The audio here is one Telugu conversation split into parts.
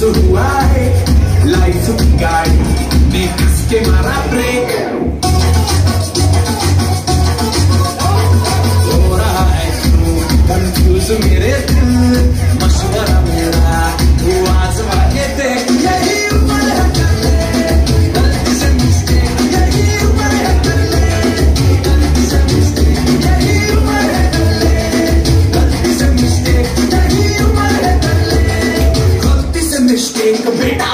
कंफ्यूज हुआ है लाइफ की गाड़ी ने किसके मारा ब्रेक हो रहा है कंफ्यूज मेरे दिल मशवरा मेरा तू आजमा के देख यही उम्र है कर ले गलती से मिस्टेक यही उम्र है कर ले गलती से मिस्टेक यही उम्र है कर ले गलती से मिस्टेक यही उम्र है कर ले गलती से मिस्टेक बेटा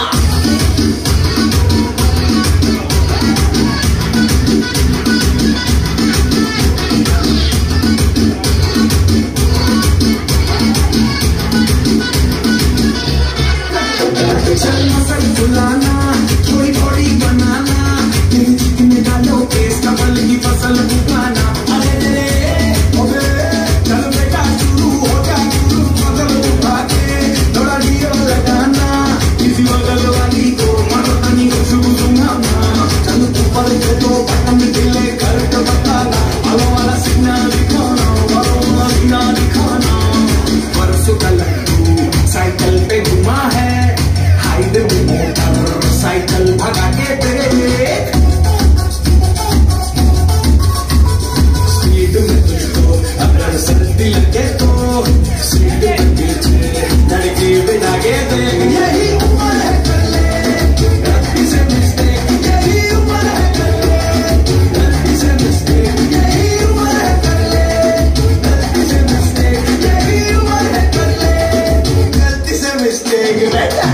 चलना सर बुलाना थोड़ी थोड़ी बनाना तेरी चिकन में डालो केस का फल की फसल उगाना अरे ओबे चल बेटा शुरू हो जा शुरू फसल उठा के थोड़ा ढीलो लगाना किसी बगल वाली को मरतानी को शुरू सुनाना चल ऊपर से तो बटन दिले कर के बताना आलो वाला सिग्नल दिखाना वालो वाला सिग्नल दिखाना परसों का लड्डू साइकिल पे घुमा है मोटर साइकिल भगा के देख स्पीड में तुझको अगर सर्दी लगे तो सीट के पीछे लड़की बिठा के देख यही उम्र है कर ले गलती से मिस्टेक यही उम्र है कर ले गलती से मिस्टेक यही उम्र है कर ले गलती से मिस्टेक यही उम्र है कर ले गलती से मिस्टेक बेटा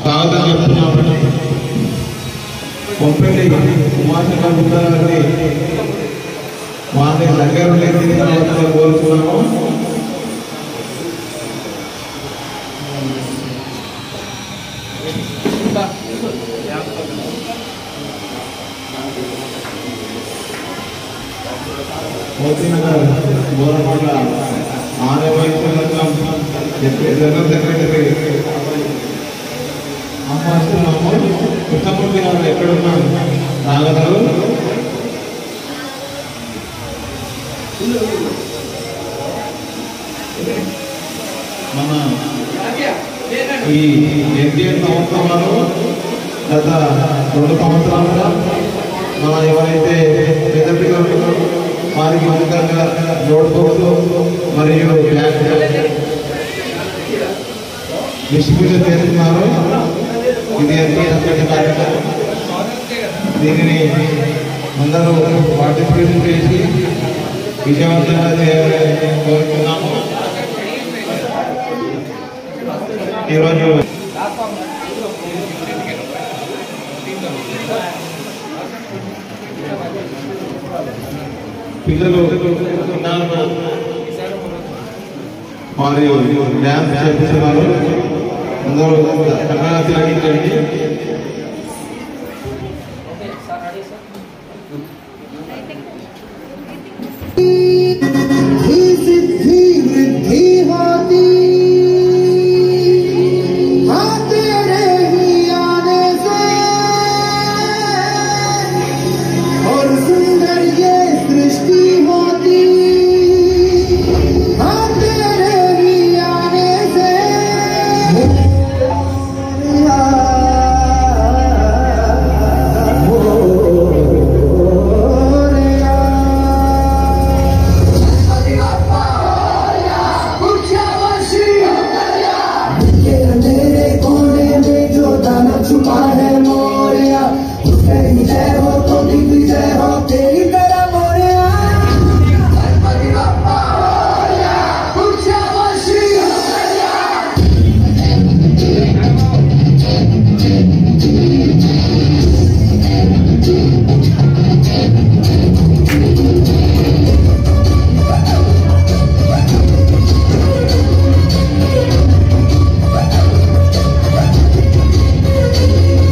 స్వాగతం చెప్తున్నాము. కొంపెల్లి ఉమాశంకర్ గుప్తా గారిని వారిని దగ్గర ఉండే కోరుతున్నాము. మోతీనగర్ గోరకొండ జనరల్ సెక్రటరీ అమ్మాస్తున్నాము. కృష్ణమూర్తి గారు ఎక్కడున్నారు రాగలరు? మన ఈ ఎన్టీఆర్ సంవత్సరాలు గత 2 సంవత్సరాలుగా మన ఎవరైతే పెద్దపిల్లలు వారికి ఉచితంగా నోట్బుక్స్ మరియు డిస్ట్రిబ్యూషన్ చేస్తున్నారు. ఇది ఎన్టీఆర్ కార్యక్రమం. దీనిని అందరూ పార్టిసిపేషన్ చేసి విజయవంతంగా చేయాలని కోరుతున్నాము. ఈరోజు పిల్లలు మరియు డ్యాన్స్ చేస్తున్నారు. అందరూ చక్కగా తిరిగించండి.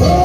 Oh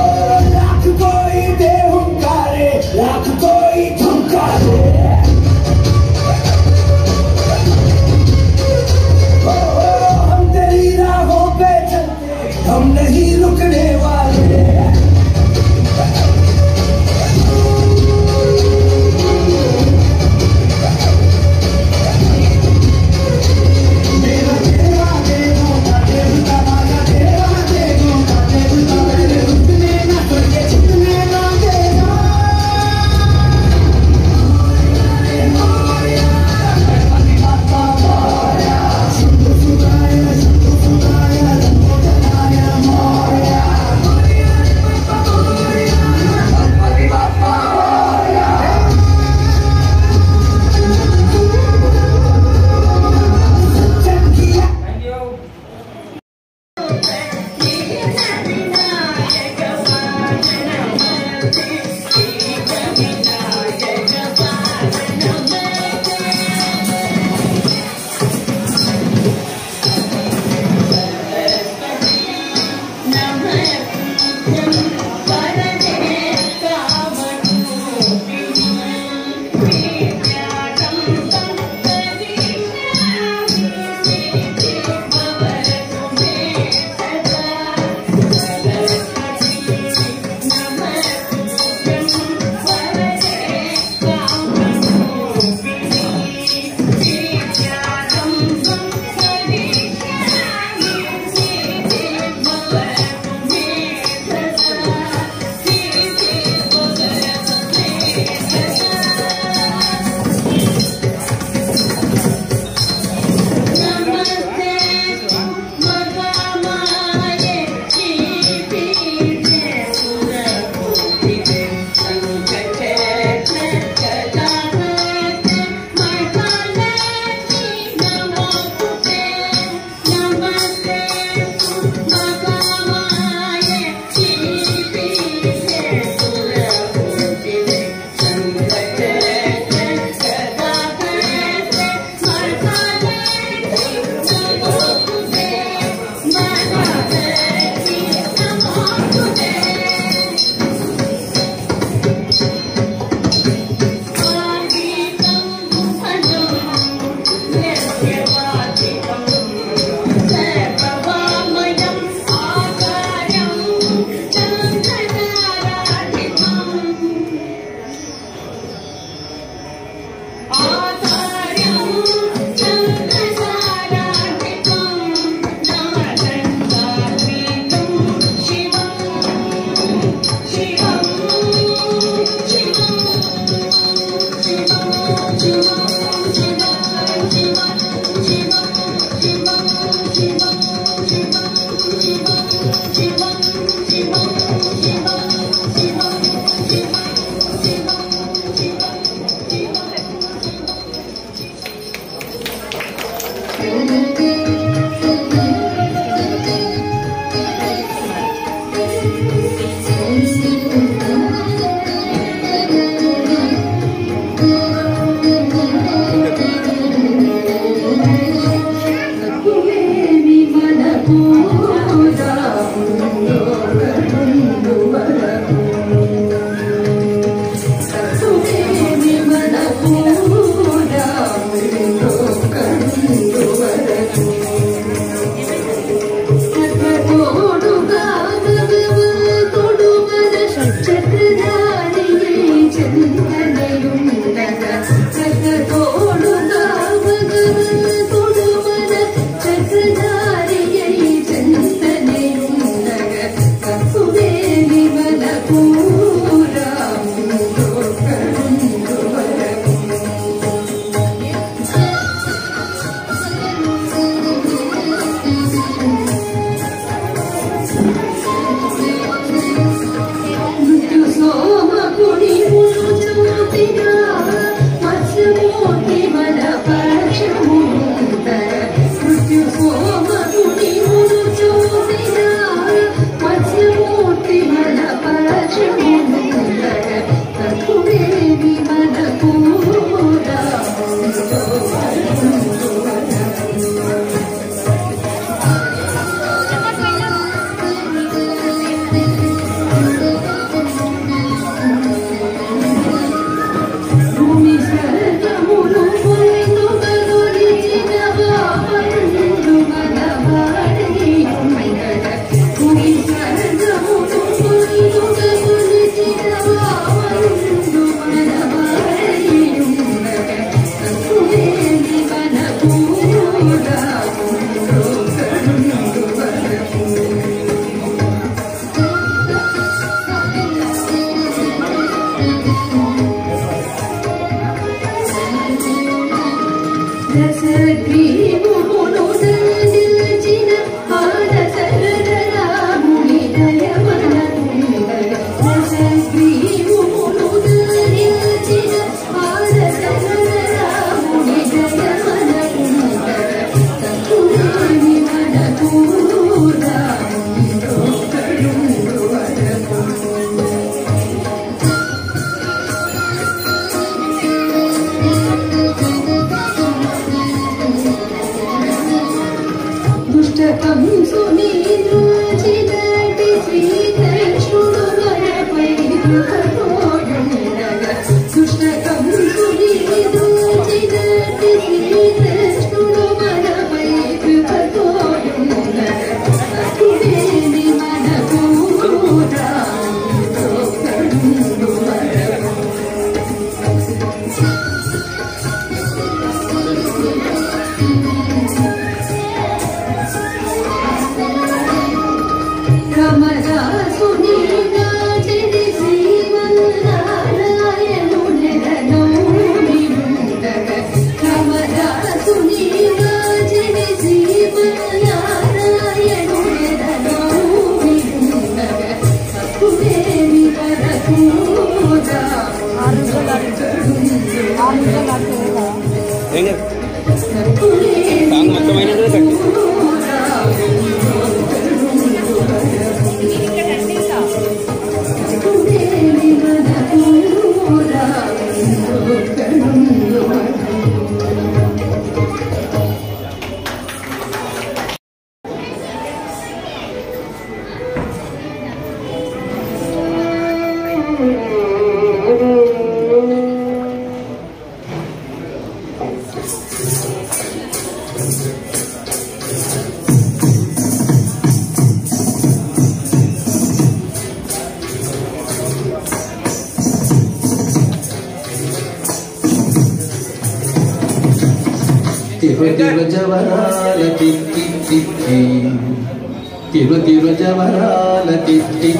తిరు జవరాల తిత్తి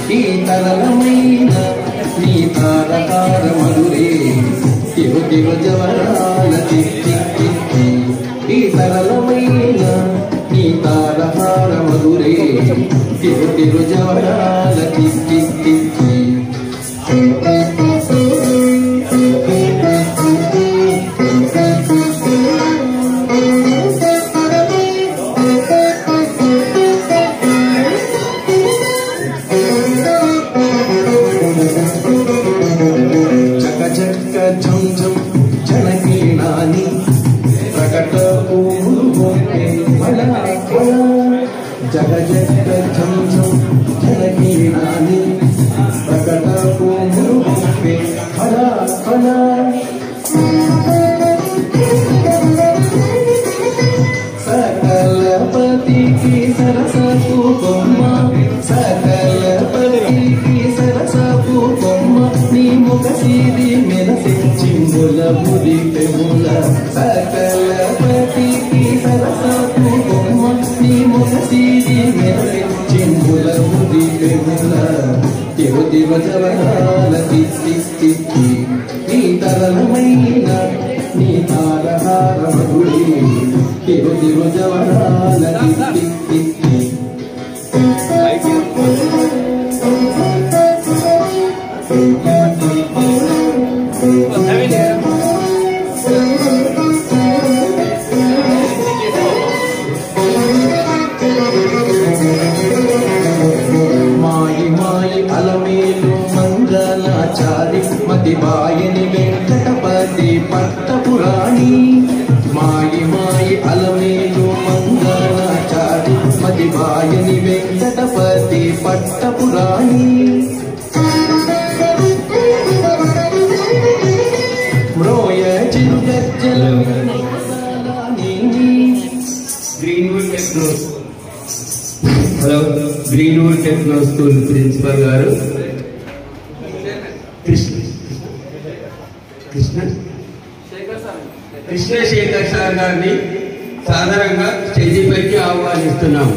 ఈ తరలమైన నీ తారకార మధురే తిరు జవరాల తిత్తి ఈ తరలమైన నీ తారకార మధురే తిరు జవరాల తిత్తి ప్రకట పూలు మళ जग जग झम झम झलकी रानी प्रकट को मुरुख पे खड़ा खड़ा सकलपति की सरस कुकुम्मा सकलपति की सरस कुकुम्मा नी मुख सीधी मेरसे चिंबुल मुदी पे मुला सकलपति की सरस कुकुम्मा नी मुख सीधी मेरसे चिंबुल मुदी पे मुला तिरु तिरु जवराल तित्ति तित्ति नी तरलमैना नी तारहार मधुरी तिरु तिरु जवराल तित्ति तित्ति माई माई अलमेलु मंगलाचारी मति बायनि वेंकटपति पट्टपुराणी माई माई अलमेलु मंगलाचारी मति बायनि वेंकटपति पट्टपुराणी म्रोय चिरुगज्जल Greenwood Techno hello Greenwood Techno School principal గారు కృష్ణశేఖర్ సార్ గారిని సాధారణంగా స్టేజీ పైకి ఆహ్వానిస్తున్నాము.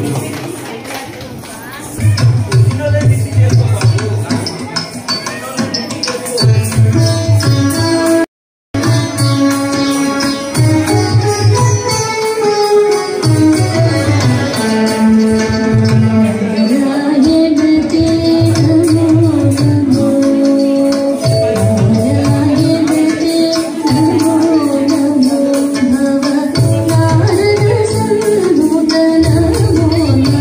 Namo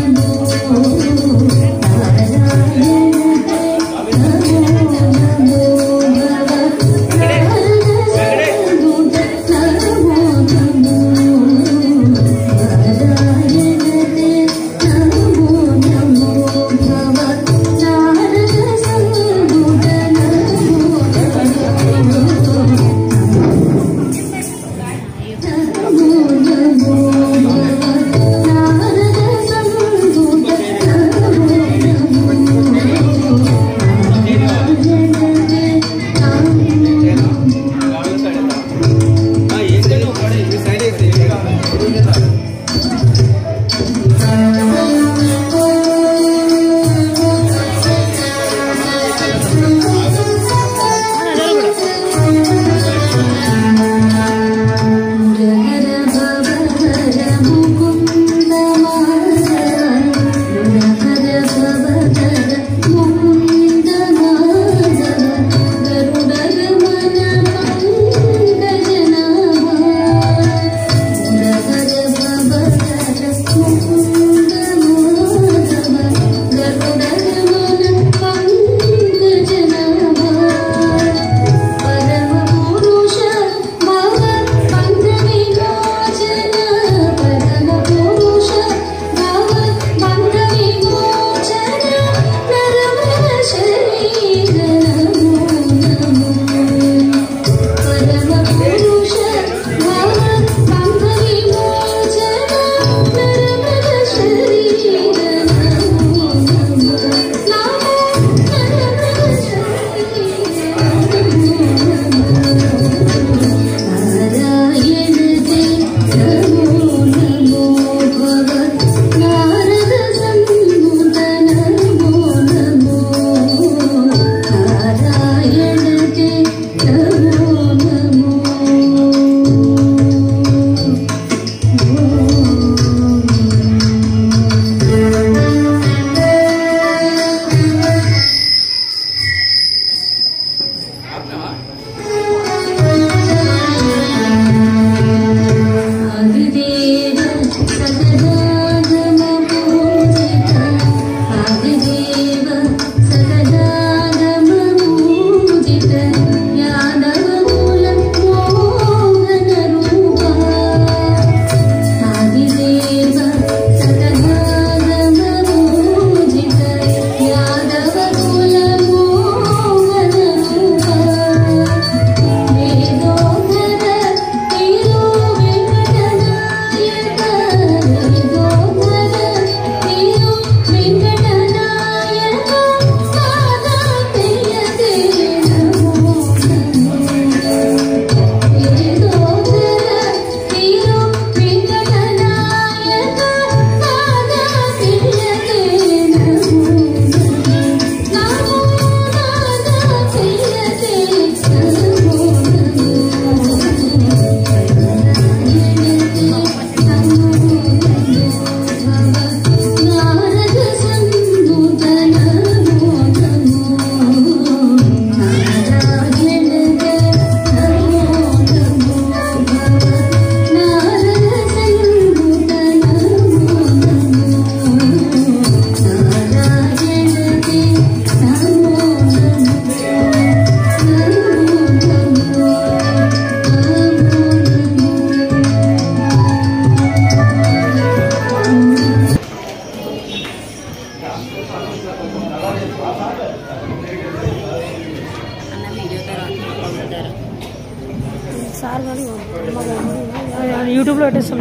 పెట్టేస్తాం,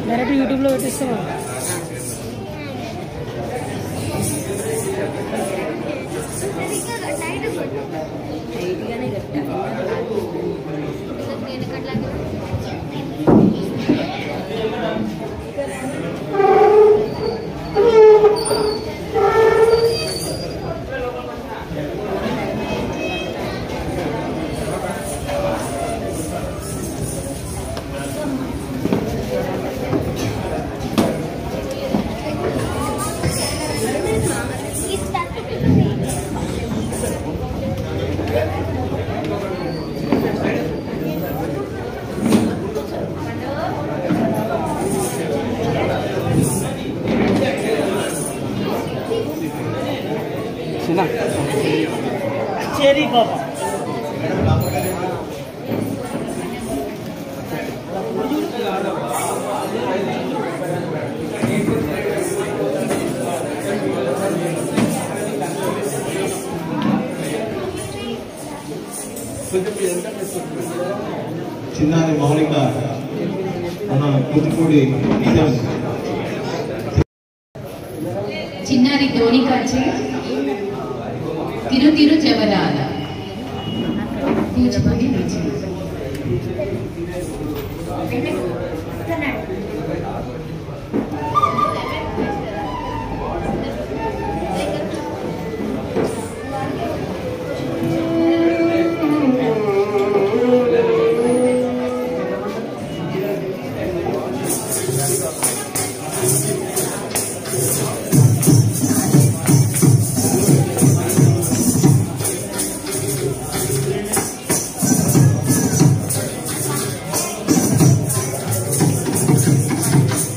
డైరెక్ట్ యూట్యూబ్లో పెట్టేస్తాం. చేరి పాప చిన్నారి మౌలిక మన కూచిపూడి చిన్నారి ధోనికాచే తిరు తిరు జవరాల కూచిపూడి నుంచి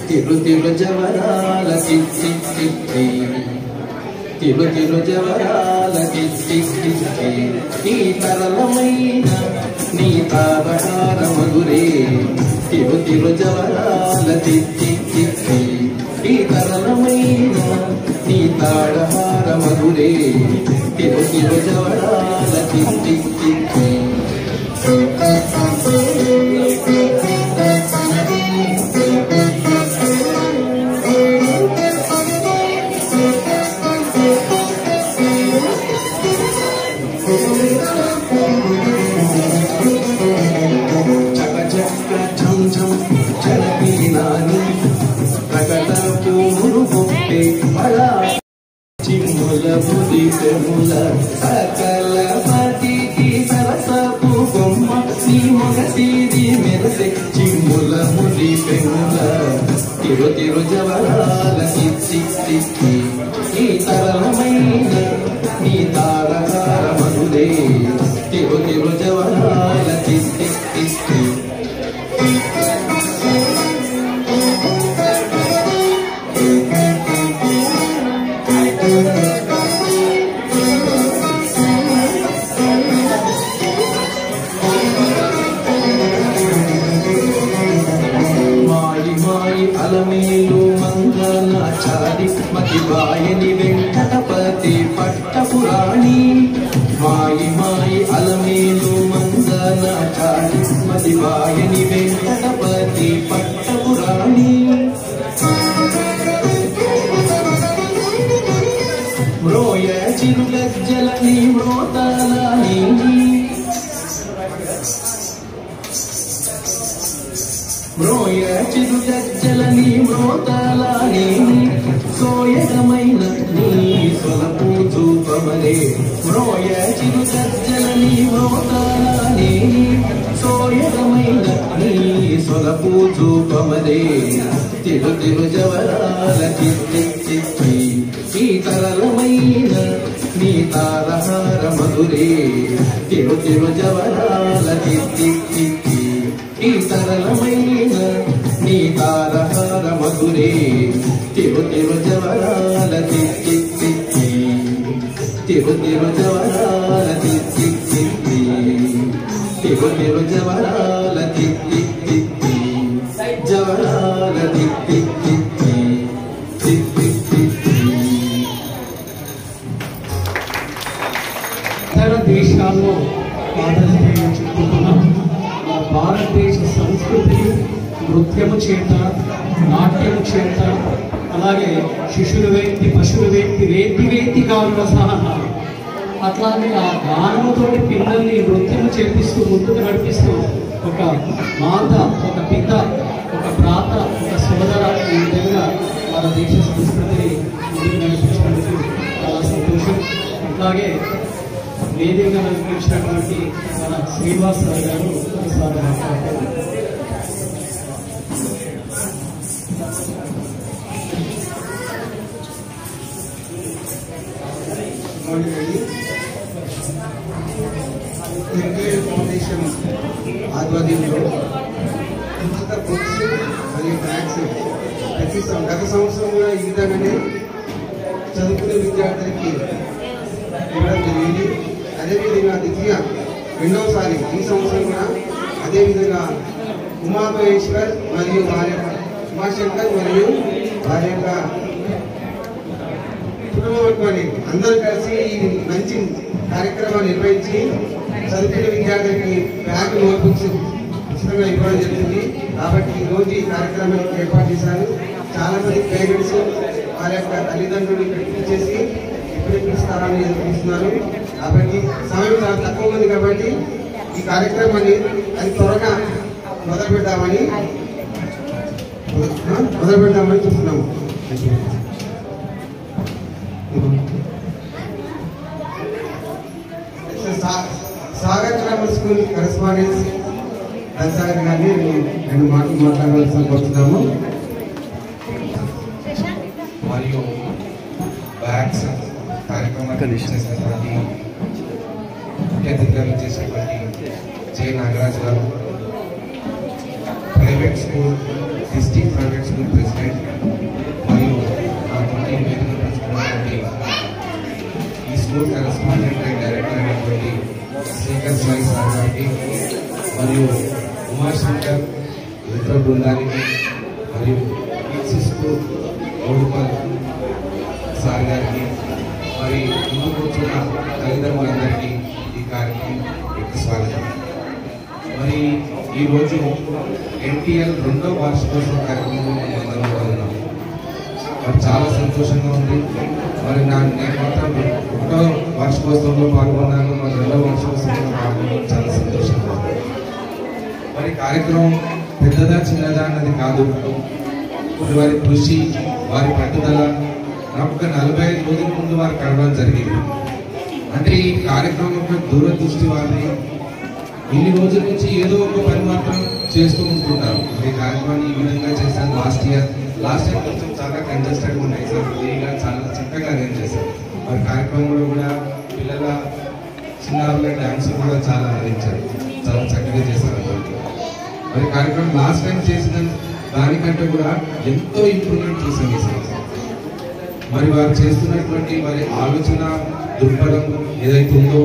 తిరు తిరు జవరాల తిత్తి తిత్తి తిరు తిరు జవరాల తిత్తి తిత్తి నీ తరలమైన నీ తారహార మధురే తిరు తిరు జవరాల తిత్తి తిత్తి నీ తరలమైన నీ తారహార మధురే తిరు తిరు జవరాల తిత్తి తిత్తి చక చక ఝం ఝం చలపీనాని ప్రకట పూములు గొప్పే బళా చిమ్ముల బుది పెముల సకల పతికి సరసపు బొమ్మ నీ మొగతీది మెరసే చిమ్ముల ముడి పెముల తిరు తిరు జవరాల తిత్తి తిత్తి నీ తరలమైన నీ తారహార మధురే తిరు తిరు జవరాల తిత్తి తిత్తి మాయి మాయి అలమేలు మంగళాచారి మతి బాయని వెంకటపతి పట్టపురాణి మాయి మాయి అలమేలు మంగళాచారి మతి బాయని వెంకటపతి పట్టపురాణి మ్రోయ చిరుగజ్జల నీ మ్రోతల మ్రోయ చిరుగజ్జల నీ మ్రోతల సోయగమైన నీ సొలపు చూపమరే మ్రోయ చిరుగజ్జల నీ మ్రోతల సోయగమైన నీ సొలపు చూపమరే తిరు తిరు జవరాల తిత్తి తిత్తి ఈ తరలమైన నీ తారహార మధురే తిరు తిరు జవరాల తిత్తి తిత్తి ఈ తరలమైన నీ తారహార మధురే తిరు తిరు జవరాల తిత్తి తిత్తి తిరు తిరు జవరాల తిత్తి తిత్తి తిరు తిరు జవరాల తిత్తి తిత్తి జవరాల తిత్తి తిత్తి తిత్తి తిత్తి. ఇతర దేశాల్లో పాఠశాలను చెప్పుకున్నాం. భారతదేశ సంస్కృతిని నృత్యం శిష్యులు వేత్తి పశువులు వేత్తి వేత్తి వేత్తి గానుల సహా అట్లానే ఆ గానముతో పిల్లల్ని నృత్యం చేపిస్తూ ముందుకు నడిపిస్తూ ఒక మాత, ఒక పిత, ఒక భ్రాత, ఒక సోదర ఈ విధంగా మన దేశ సంస్కృతిని ముందుకు నడిపించినందుకు చాలా సంతోషం. అట్లాగే వేదికగా నడిపించినటువంటి మన శ్రీనివాస్ రావు గారు ఒకసారి మాట్లాడతారు. ఫౌండేషన్ ఆధ్వర్యంలో ఉచిత బుక్స్ మరియు ట్యాక్స్ గత సంవత్సరం కూడా ఈ విధంగానే చదువుకునే విద్యార్థులకి ఇవ్వడం జరిగింది. అదేవిధంగా ద్వితీయ రెండవసారి ఈ సంవత్సరం కూడా అదేవిధంగా ఉమామహేశ్వర్ మరియు వారి యొక్క ఉమాశంకర్ మరియు వారి యొక్క కుటుంబాన్ని అందరూ కలిసి ఈ మంచి కార్యక్రమాన్ని నిర్వహించి చదువుకునే విద్యార్థులకి బ్యాగ్ నోట్బుక్స్ ఉచితంగా ఇవ్వడం జరిగింది. కాబట్టి ఈరోజు ఈ కార్యక్రమాన్ని ఏర్పాటు చేశారు. చాలా మంది పేరెంట్స్ వారి యొక్క తల్లిదండ్రులు ఇక్కడ చేసి ఇప్పుడు స్థానాన్ని ఎదుర్కొస్తున్నారు. కాబట్టి సమయం చాలా తక్కువ ఉంది కాబట్టి ఈ కార్యక్రమాన్ని అది త్వరగా మొదలు పెడదామని చూస్తున్నాము. Sagar grammar school correspondence Dhanasagar గారిని రెండు మాటలు మాట్లాడవలసిన కోరుతున్నాము. మరియు బ్యాగ్స్ కార్యక్రమాన్ని చేసినటువంటి ముఖ్య అతిథులు చేసినటువంటి జె నాగరాజు గారు, private school district private school president మరియు నాతోటి వేదిక పంచుకున్నటువంటి ఈ స్కూల్ కరెస్పాండెంట్ అండ్ డైరెక్టర్ అయినటువంటి శేఖర్ సాయి సార్ గారికి మరియు ఉమాశంకర్ మిత్ర బృందానికి మరియు స్కూల్ ఓడుపల్ సార్ గారికి మరి ముందు కూర్చున్న తల్లిదండ్రులందరికీ ఈ కార్యక్రమం యొక్క స్వాగతం. మరి ఈరోజు ఎన్టీఎల్ 2వ వార్షికోత్సవ కార్యక్రమంలో మనం అందరం ఉన్నాం. మరి చాలా సంతోషంగా ఉంది. మరి నేను మాత్రం 1వ వార్షికోత్సవంలో పాల్గొన్నాను, మరి 2వ వార్షికోత్సవంలో పాల్గొనడం చాలా సంతోషంగా ఉంది. మరి కార్యక్రమం పెద్దదా చిన్నదా అన్నది కాదు, వారి కృషి, వారి పట్టుదల నాకు 45 రోజుల ముందు వారు కడవడం జరిగింది. అంటే ఈ కార్యక్రమం యొక్క దూరదృష్టి వారిని ఇన్ని రోజుల నుంచి ఏదో ఒక పని మాత్రం చేస్తూ ఉంటుంటారు. ఈ కార్యక్రమాన్ని ఈ విధంగా చేశాను. లాస్ట్ ఇయర్ కొంచెం చాలా కంజెస్టెడ్గా ఉన్నాయి సార్, ఫ్రీగా చాలా చక్కగా అరేంజ్ చేశారు. మరి కార్యక్రమంలో కూడా పిల్లల చిన్నారుల డ్యాన్స్ కూడా చాలా అందించారు, చాలా చక్కగా చేశారు. మరి కార్యక్రమం లాస్ట్ టైం చేసిన దానికంటే కూడా ఎంతో ఇంప్రూవ్మెంట్ చూసాం ఈ సంవత్సరం. మరి వారు చేస్తున్నటువంటి వారి ఆలోచన దృక్పథం ఏదైతే ఉందో,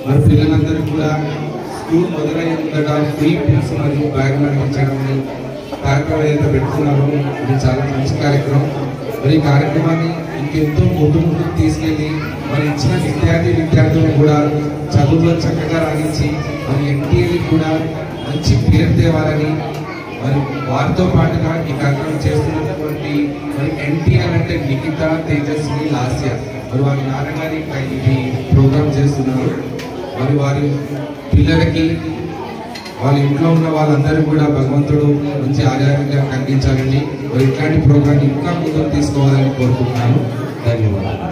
మరి పిల్లలందరూ కూడా స్కూల్ మొదలైన ఫ్రీ బుక్స్ మరియు బ్యాగులు అందించడం కార్యక్రమం ఏదైతే పెట్టుకున్నారో ఇది చాలా మంచి కార్యక్రమం. మరి ఈ కార్యక్రమాన్ని ఇంకెంతో ముందుకు తీసుకెళ్ళి మరి ఇచ్చిన విద్యార్థులను కూడా చదువులో చక్కగా రాణించి మరి ఎన్టీఏకి కూడా మంచి పేరు తేవాలని, మరి వారితో పాటుగా ఈ కార్యక్రమం చేస్తున్నటువంటి మరి ఎన్టీఆర్ అంటే నిఖిత, తేజస్వి, లాస్య, మరి వారి నాన్నగారి ఇది ప్రోగ్రామ్ చేస్తున్నారు. మరి వారి పిల్లలకి వాళ్ళ ఇంట్లో ఉన్న వాళ్ళందరూ కూడా భగవంతుడు మంచి ఆరోగ్యంగా కనిపించాలని, మరి ఇట్లాంటి ప్రోగ్రామ్ ఇంకా ముందుకు తీసుకోవాలని కోరుకుంటున్నాను. ధన్యవాదాలు.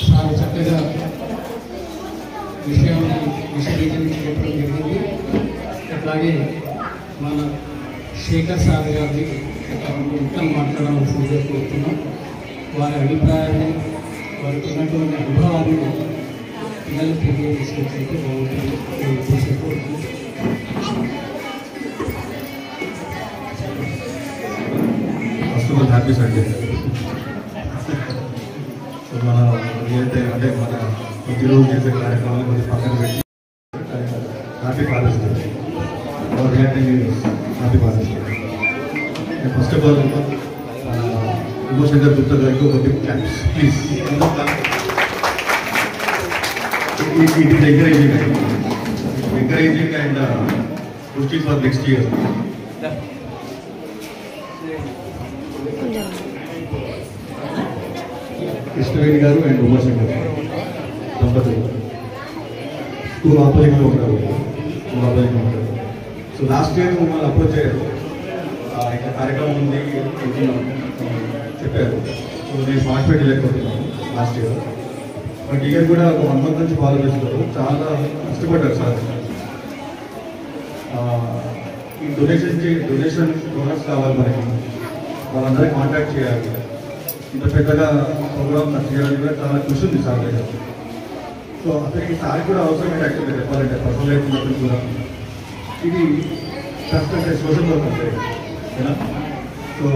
చాలా చక్కగా విషయాన్ని చెప్పడం జరిగింది. అట్లాగే మన శేఖర్ సార్ గారిని ఇంకా మాట్లాడవలసిందిగా కోరుతున్నాం. వారి అభిప్రాయాన్ని, వారికి ఉన్నటువంటి అనుభవాన్ని పిల్లలు తెలియజేసినట్లయితే బాగుంటుంది. First of all happy Sunday. మన ఏదైతే అంటే మన ప్రతిరోజు చేసే కార్యక్రమాలు కొంచెం పక్కన పెట్టి happy father's day, happy father's day. First of all Umashankar Gupta గారికి ఒక big thanks please. It is encouraging and posting for next year. Krishnaveni గారు అండ్ ఉమాశంకర్ దంపతులు స్కూల్ ఆపరేషన్లో ఉంటారు. సో లాస్ట్ ఇయర్ మమ్మల్ని అప్రోచ్ అయ్యారు, ఇంకా కార్యక్రమం ఉంది చెప్పారు. సో నేను పార్టిసిపేట్ చేయలేకపోతున్నాను లాస్ట్ ఇయర్. బట్ ఇయర్ కూడా ఒక 1 month నుంచి ఫాలో చేస్తున్నారు. చాలా కష్టపడ్డారు సార్. ఈ డొనేషన్ డోనర్స్ కావాలి మనకి, వాళ్ళందరికీ కాంటాక్ట్ చేయాలి. ఇంత పెద్దగా ప్రోగ్రామ్ చేయాలని కూడా చాలా కృషి ఉంది సార్ దగ్గర. సో అతనికి సార్ కూడా అవసరమే యాక్చువల్గా చెప్పాలంటే పర్సనల్ లైఫ్ ఉన్నప్పుడు కూడా ఇది ఫస్ట్ అంటే సోషల్ వర్క్ అంటే సో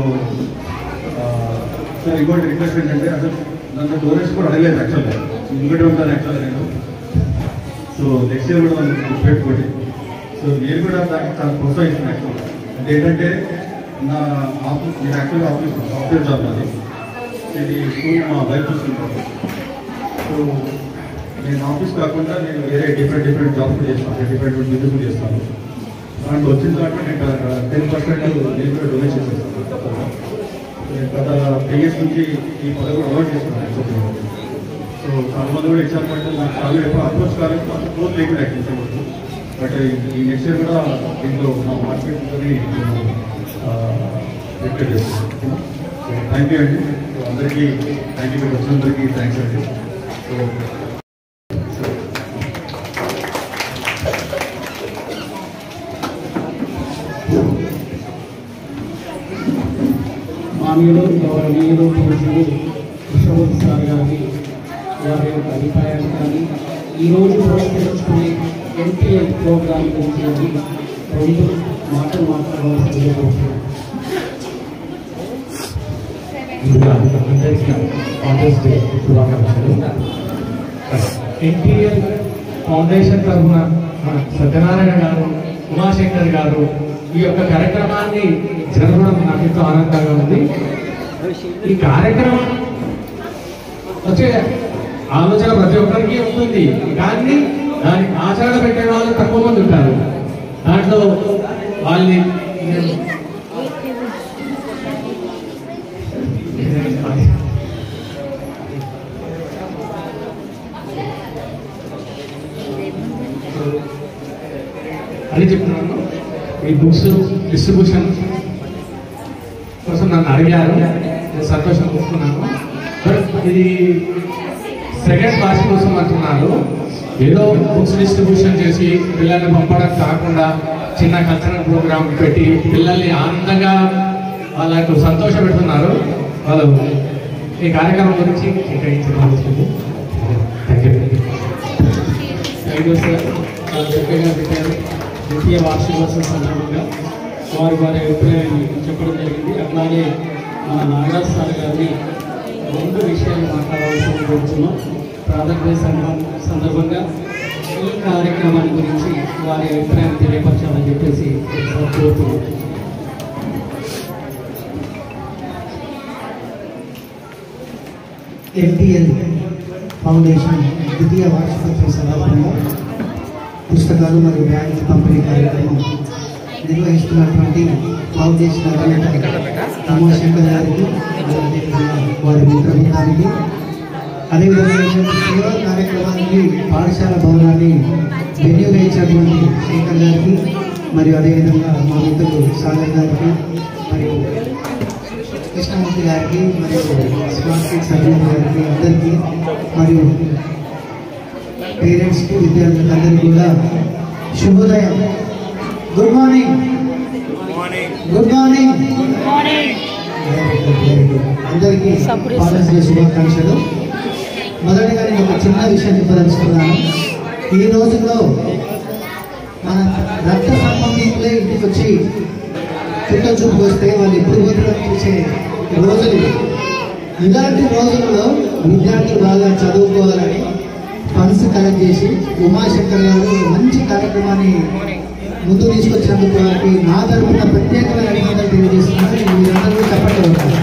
సార్ ఇంకోటి రిక్వెస్ట్ ఏంటంటే అసలు నన్ను డోనేషన్ కూడా అడగలేదు యాక్చువల్గా, ఇంకోటి ఉంటాను యాక్చువల్గా నేను. సో నెక్స్ట్ ఇయర్ కూడా మనం గుర్తుపెట్టుకోండి. సో నేను కూడా దానికి చాలా ప్రోత్సహిస్తున్నాను యాక్చువల్గా. అంటే ఏంటంటే నా ఆఫీస్, నేను యాక్చువల్గా ఆఫీస్ సాఫ్ట్వేర్ జాబ్ నాది. ఇది స్కూల్ మా వైఫ్ చూసుకుంటాను. సో నేను ఆఫీస్ కాకుండా నేను వేరే డిఫరెంట్ జాబ్స్ చేస్తాను, డిఫరెంట్ బిజినెస్ చేస్తాను. దాంట్లో వచ్చిన దాంట్లో నేను 10% నేను కూడా డొనేట్ చేసేస్తాను. నేను గత 3 years నుంచి ఈ పదవి కూడా అలవాటు చేసుకున్నాను యాక్చువల్గా. సో చాలా మంది కూడా ఎగ్జాంపుల్ నాకు చాలా ఎప్పుడు అప్రోచ్ కాలేదు, అంత క్లోజ్ లేకుండా యాక్చువల్. బట్ ఈ నెక్స్ట్ ఇయర్ కూడా దీంట్లో మా మార్కెట్తో రిక్వెస్ట్ చేస్తున్నాను. సో థ్యాంక్ యూ అండి. సో అందరికీ థ్యాంక్ యూ, వచ్చినందరికీ థ్యాంక్స్ అండి. సో మాన్యులు గౌరవనీయులు పూజలు కృష్ణమూర్తి సార్ గారిని వారి యొక్క అభిప్రాయాలు కానీ ఈరోజు పురస్కరించుకునే ఎన్టీఎల్ ప్రోగ్రాం గురించి 2 మాటలు మాట్లాడవలసిందిగా కోరుతున్నాను. అందరికీ ఫాదర్స్ డే శుభాకాంక్షలు. ఎన్టీఎల్ ఫౌండేషన్ తరఫున మన సత్యనారాయణ గారు, ఉమాశంకర్ గారు ఈ యొక్క కార్యక్రమాన్ని జరపడం నాకు ఎంతో ఆనందంగా ఉంది. ఈ కార్యక్రమం వచ్చే ఆలోచన ప్రతి ఒక్కరికి ఉంటుంది, కానీ దాన్ని ఆచరణ పెట్టే వాళ్ళు తక్కువ మంది ఉంటారు. దాంట్లో వాళ్ళని అని చెప్తున్నాను. ఈ బుక్స్ డిస్ట్రిబ్యూషన్ కోసం నన్ను అడిగారు, నేను సంతోషం చూస్తున్నాను. బట్ ఇది సెకండ్ క్లాస్ కోసం అంటున్నారు. ఏదో బుక్స్ డిస్ట్రిబ్యూషన్ చేసి పిల్లల్ని పంపడం కాకుండా చిన్న కల్చరల్ ప్రోగ్రామ్ పెట్టి పిల్లల్ని ఆనందంగా వాళ్ళకు సంతోషం పెడుతున్నారు. వాళ్ళు ఈ కార్యక్రమం గురించి కేటాయించవలసింది. Thank you sir. చాలా చక్కగా పెట్టారు. ద్వితీయ వార్షికోత్సవం సందర్భంగా వారి అభిప్రాయాన్ని చెప్పడం జరిగింది. అట్లాగే మన నాగరాజ్ సార్ గారిని 2 విషయాలు మాట్లాడవలసింది కోరుతున్నాం. ప్రాధాన్యత సందర్భంగా ఈ కార్యక్రమాన్ని గురించి వారి అభిప్రాయాన్ని తెలియపరచాలని చెప్పేసి కోరుతున్నాం. ఎన్టీఎల్ ఫౌండేషన్ ద్వితీయ వార్షికోత్సవ సందర్భంగా పుస్తకాలు మరియు బ్యాగ్ పంపిణీ కార్యక్రమం నిర్వహిస్తున్నటువంటి ఫౌండేషన్ అధినేత ఉమాశంకర్ గారికి, వారి మిత్ర బృందానికి, అదేవిధంగా సేవా కార్యక్రమానికి పాఠశాల భవనాన్ని వెన్యూగా ఇచ్చినటువంటి శేఖర్ గారికి, మరియు అదేవిధంగా మా మిత్రులు సాగర్ గారికి, మరియు కృష్ణమూర్తి గారికి, మరియు స్మార్ట్ కిడ్స్ అభివృద్ధి గారికి, అందరికీ, మరియు పేరెంట్స్కి, విద్యార్థులందరికీ కూడా శుభోదయం. Good morning. Good morning. అందరికీ ఫాదర్స్ డే శుభాకాంక్షలు. మొదటిగా నేను ఒక చిన్న విషయం చెప్పదలుచుకున్నాను. ఈ రోజుల్లో మన రక్త సంబంధికులే ఇంటికి వచ్చి చుట్టూ చూపు వస్తే వాళ్ళు ఎప్పుడు పోతుందో చూసే రోజులు. ఇలాంటి రోజుల్లో విద్యార్థులు బాగా చదువుకోవాలని ఫండ్స్ కలెక్ట్ చేసి ఉమాశంకర్ గారు మంచి కార్యక్రమాన్ని ముందు తీసుకొచ్చినందుకు వారికి నా తరఫున ప్రత్యేకమైన అభినందనలు తెలియజేస్తున్నాను. మీరందరూ చెప్పండి ఉంటారు.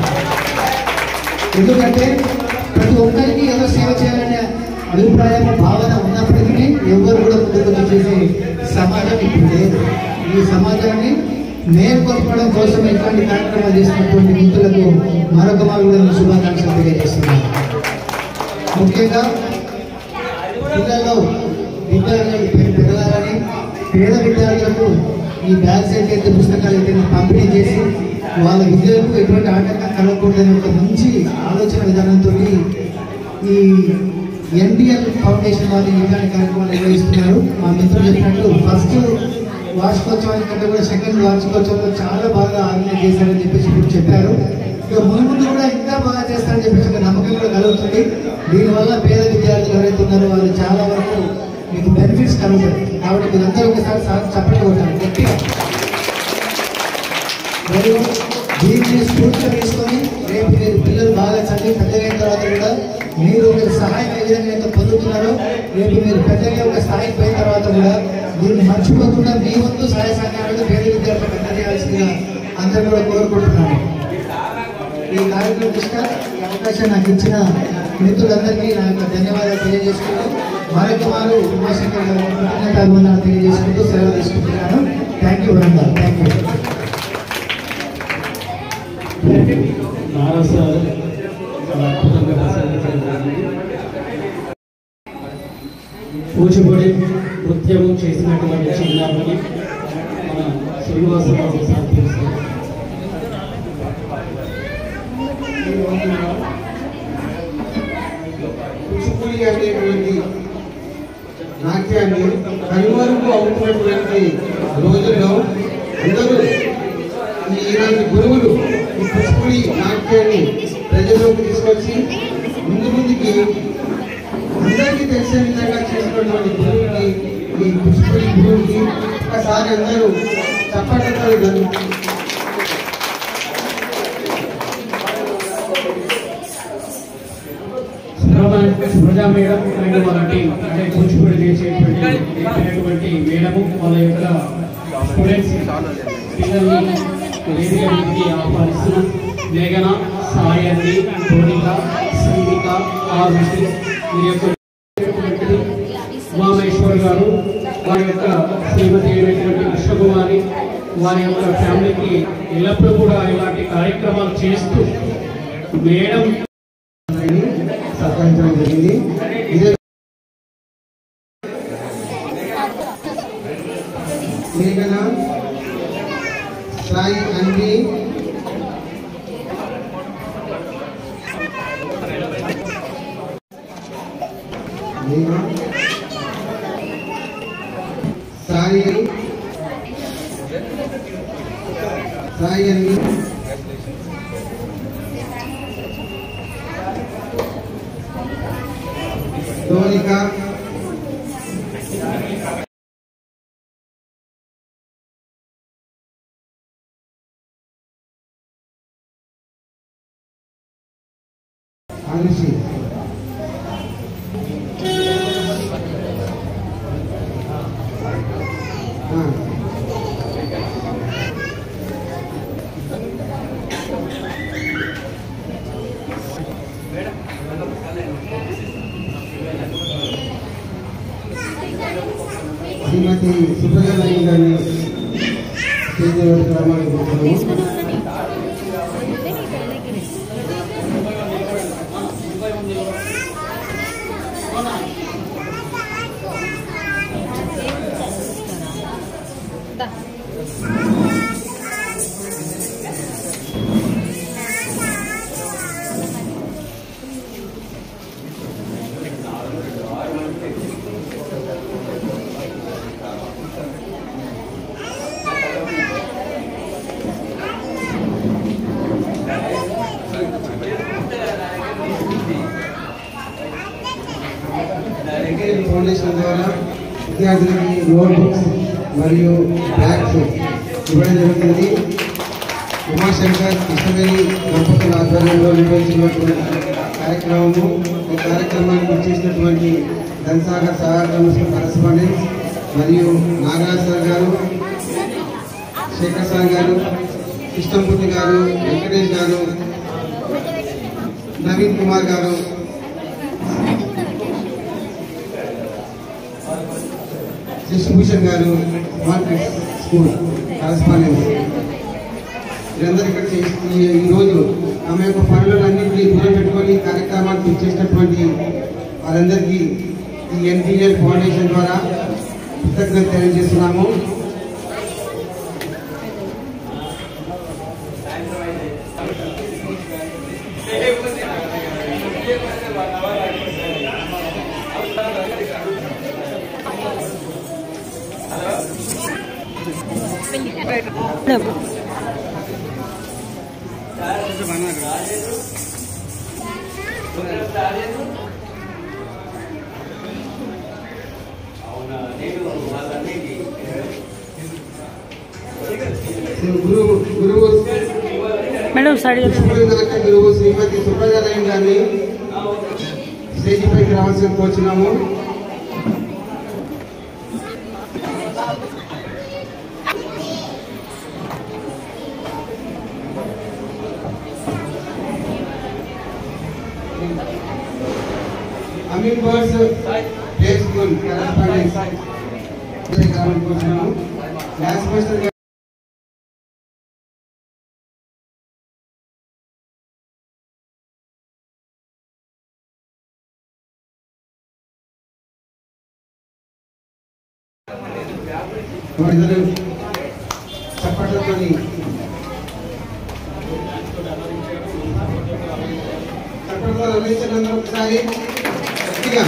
ఎందుకంటే ప్రతి ఒక్కరికి ఎవరు సేవ చేయాలనే అభిప్రాయం, భావన ఉన్నప్పటికీ ఎవరు కూడా ముందుకు చేసే సమాజం ఇప్పుడు లేదు. ఈ సమాజాన్ని మేల్కొల్పడం కోసం ఇట్లాంటి కార్యక్రమాలు చేసినటువంటి మిత్రులకు మరొక కూడా శుభాకాంక్షలు తెలియజేస్తున్నాను. ముఖ్యంగా పిల్లల్లో విద్యార్థులు పెరగాలని పేద విద్యార్థులకు ఈ బ్యాగ్స్ అయితే పుస్తకాలు అయితే పంపిణీ చేసి వాళ్ళ విద్యలకు ఎటువంటి ఆటంకం కలగకూడదని ఒక మంచి ఆలోచన విధానంతో ఈ ఎన్టీఎల్ ఫౌండేషన్ వాళ్ళు ఇలాంటి కార్యక్రమాలు నిర్వహిస్తున్నారు. మా మిత్రులు చెప్పినట్టు ఫస్ట్ వార్షికోత్సవానికి కంటే కూడా సెకండ్ వార్షికోత్సవంలో చాలా బాగా ఆర్గనైజ్ చేశారని చెప్పేసి ఇప్పుడు చెప్పారు. ఇక ముందు కూడా ఇంకా బాగా చేస్తారని చెప్పేసి ఒక నమ్మకం కూడా కలుగుతుంది. దీనివల్ల పేద విద్యార్థులు ఎవరైతే ఉన్నారో వాళ్ళు చాలా వరకు మీకు బెనిఫిట్స్ కలుగుతాయి. కాబట్టి మీరందరూ ఒకసారి చప్పట్లు కొట్టాలి గట్టిగా. మరియు దీన్ని స్ఫూర్తిగా తీసుకొని రేపు మీరు పిల్లలు బాగా చదివి పెద్దగైన తర్వాత కూడా మీరు ఒక సహాయం ఏ విధంగా అయితే పొందుతున్నారో రేపు మీరు పెద్దగా ఒక స్థాయికి పోయిన తర్వాత కూడా దీన్ని మర్చిపోకుండా మీ వంతు సహాయ సహకారాలు పేద విద్యార్థులకు అందజేయాల్సిందిగా అందరూ కూడా కోరుకుంటున్నాను. ఈ కార్యక్రమం దృష్ట్యా ఈ అవకాశం నాకు ఇచ్చిన మిత్రులందరికీ నా యొక్క ధన్యవాదాలు తెలియజేసుకుంటూ మరొక వారు ఉమాశంకర్ గారు కృతజ్ఞతాభివందనాలు తెలియజేసుకుంటూ సెలవు తీసుకుంటున్నాను. Thank you Warangal. Thank you. Kuchipudi నృత్యము చేసినటువంటి చిన్నామని మన శ్రీనివాసరావు సార్ తెలుస్తారు. కూచిపూడి అనేటువంటి నాట్యాన్ని కనుమరుగు అవుతున్నటువంటి రోజుల్లో అందరూ ఈనాటి గురువులు ఈ కూచిపూడి నాట్యాన్ని ప్రజల్లోకి తీసుకొచ్చి ముందుకి అందరికీ తెలిసే విధంగా చేసినటువంటి గురువుకి ఈ కూచిపూడి గురువుకి ఒకసారి అందరూ చప్పట్లతో సుప్రజా మేడం అండ్ వాళ్ళ టీం అంటే కూచిపూడి చేసేటువంటి మేడము వాళ్ళ యొక్క స్టూడెంట్స్ పిల్లల్ని వేదికకి ఆహ్వానిస్తున్నాం. మేఘన, సాయండి, టోనిక, సంగీత, ఆర్మిటి వీరి యొక్క ఉమామేశ్వర్ గారు వారి యొక్క శ్రీమతి అయినటువంటి కృష్ణకుమారి వారి యొక్క ఫ్యామిలీకి ఎల్లప్పుడూ కూడా ఇలాంటి కార్యక్రమాలు చేస్తూ మేడం సత్కరించడం జరిగింది. ఇదే మేఘన, సాయి అండి, సాయి అండి, టోనిక, అనుషి, శ్రీమతి సుప్రజా గారిని గ్రామానికి కూర్చున్నాము. ఫౌండేషన్ ద్వారా విద్యార్థులకి నోట్బుక్స్ మరియు బ్యాగ్స్ ఇవ్వడం జరుగుతుంది. ఉమాశంకర్ కృష్ణవేణి దంపతుల ఆధ్వర్యంలో నిర్వహించినటువంటి కార్యక్రమము. ఈ కార్యక్రమానికి వచ్చేసినటువంటి ధన్సాగర్ సహాయ కరెస్పాండెంట్స్ మరియు నాగరాజ్ సార్ గారు, శేఖర్ సార్ గారు, కృష్ణమూర్తి గారు, వెంకటేష్ గారు, నవీన్ కుమార్ గారు, శశిభూషణ్ గారు, స్కూల్ కరస్పాండెన్స్ వీరందరూ ఇక్కడ ఈరోజు ఆమె యొక్క పనులన్నింటినీ దూరం పెట్టుకొని ఈ కార్యక్రమానికి ఇచ్చేసినటువంటి వారందరికీ ఈ ఎన్టీఎల్ ఫౌండేషన్ ద్వారా కృతజ్ఞత తెలియజేస్తున్నాము. మేడం గురువు శ్రీమతి సుబ్రహ్మణ్యం గారిని స్టేజీ పైకి రావాల్సిన కోరుచున్నాము. Ameen birds play school correspondence కోరుచున్నాము. క్లాస్ మాస్టర్ ఇద్దరు చప్పట్లతో అందించడం ఒకసారి గట్టిగా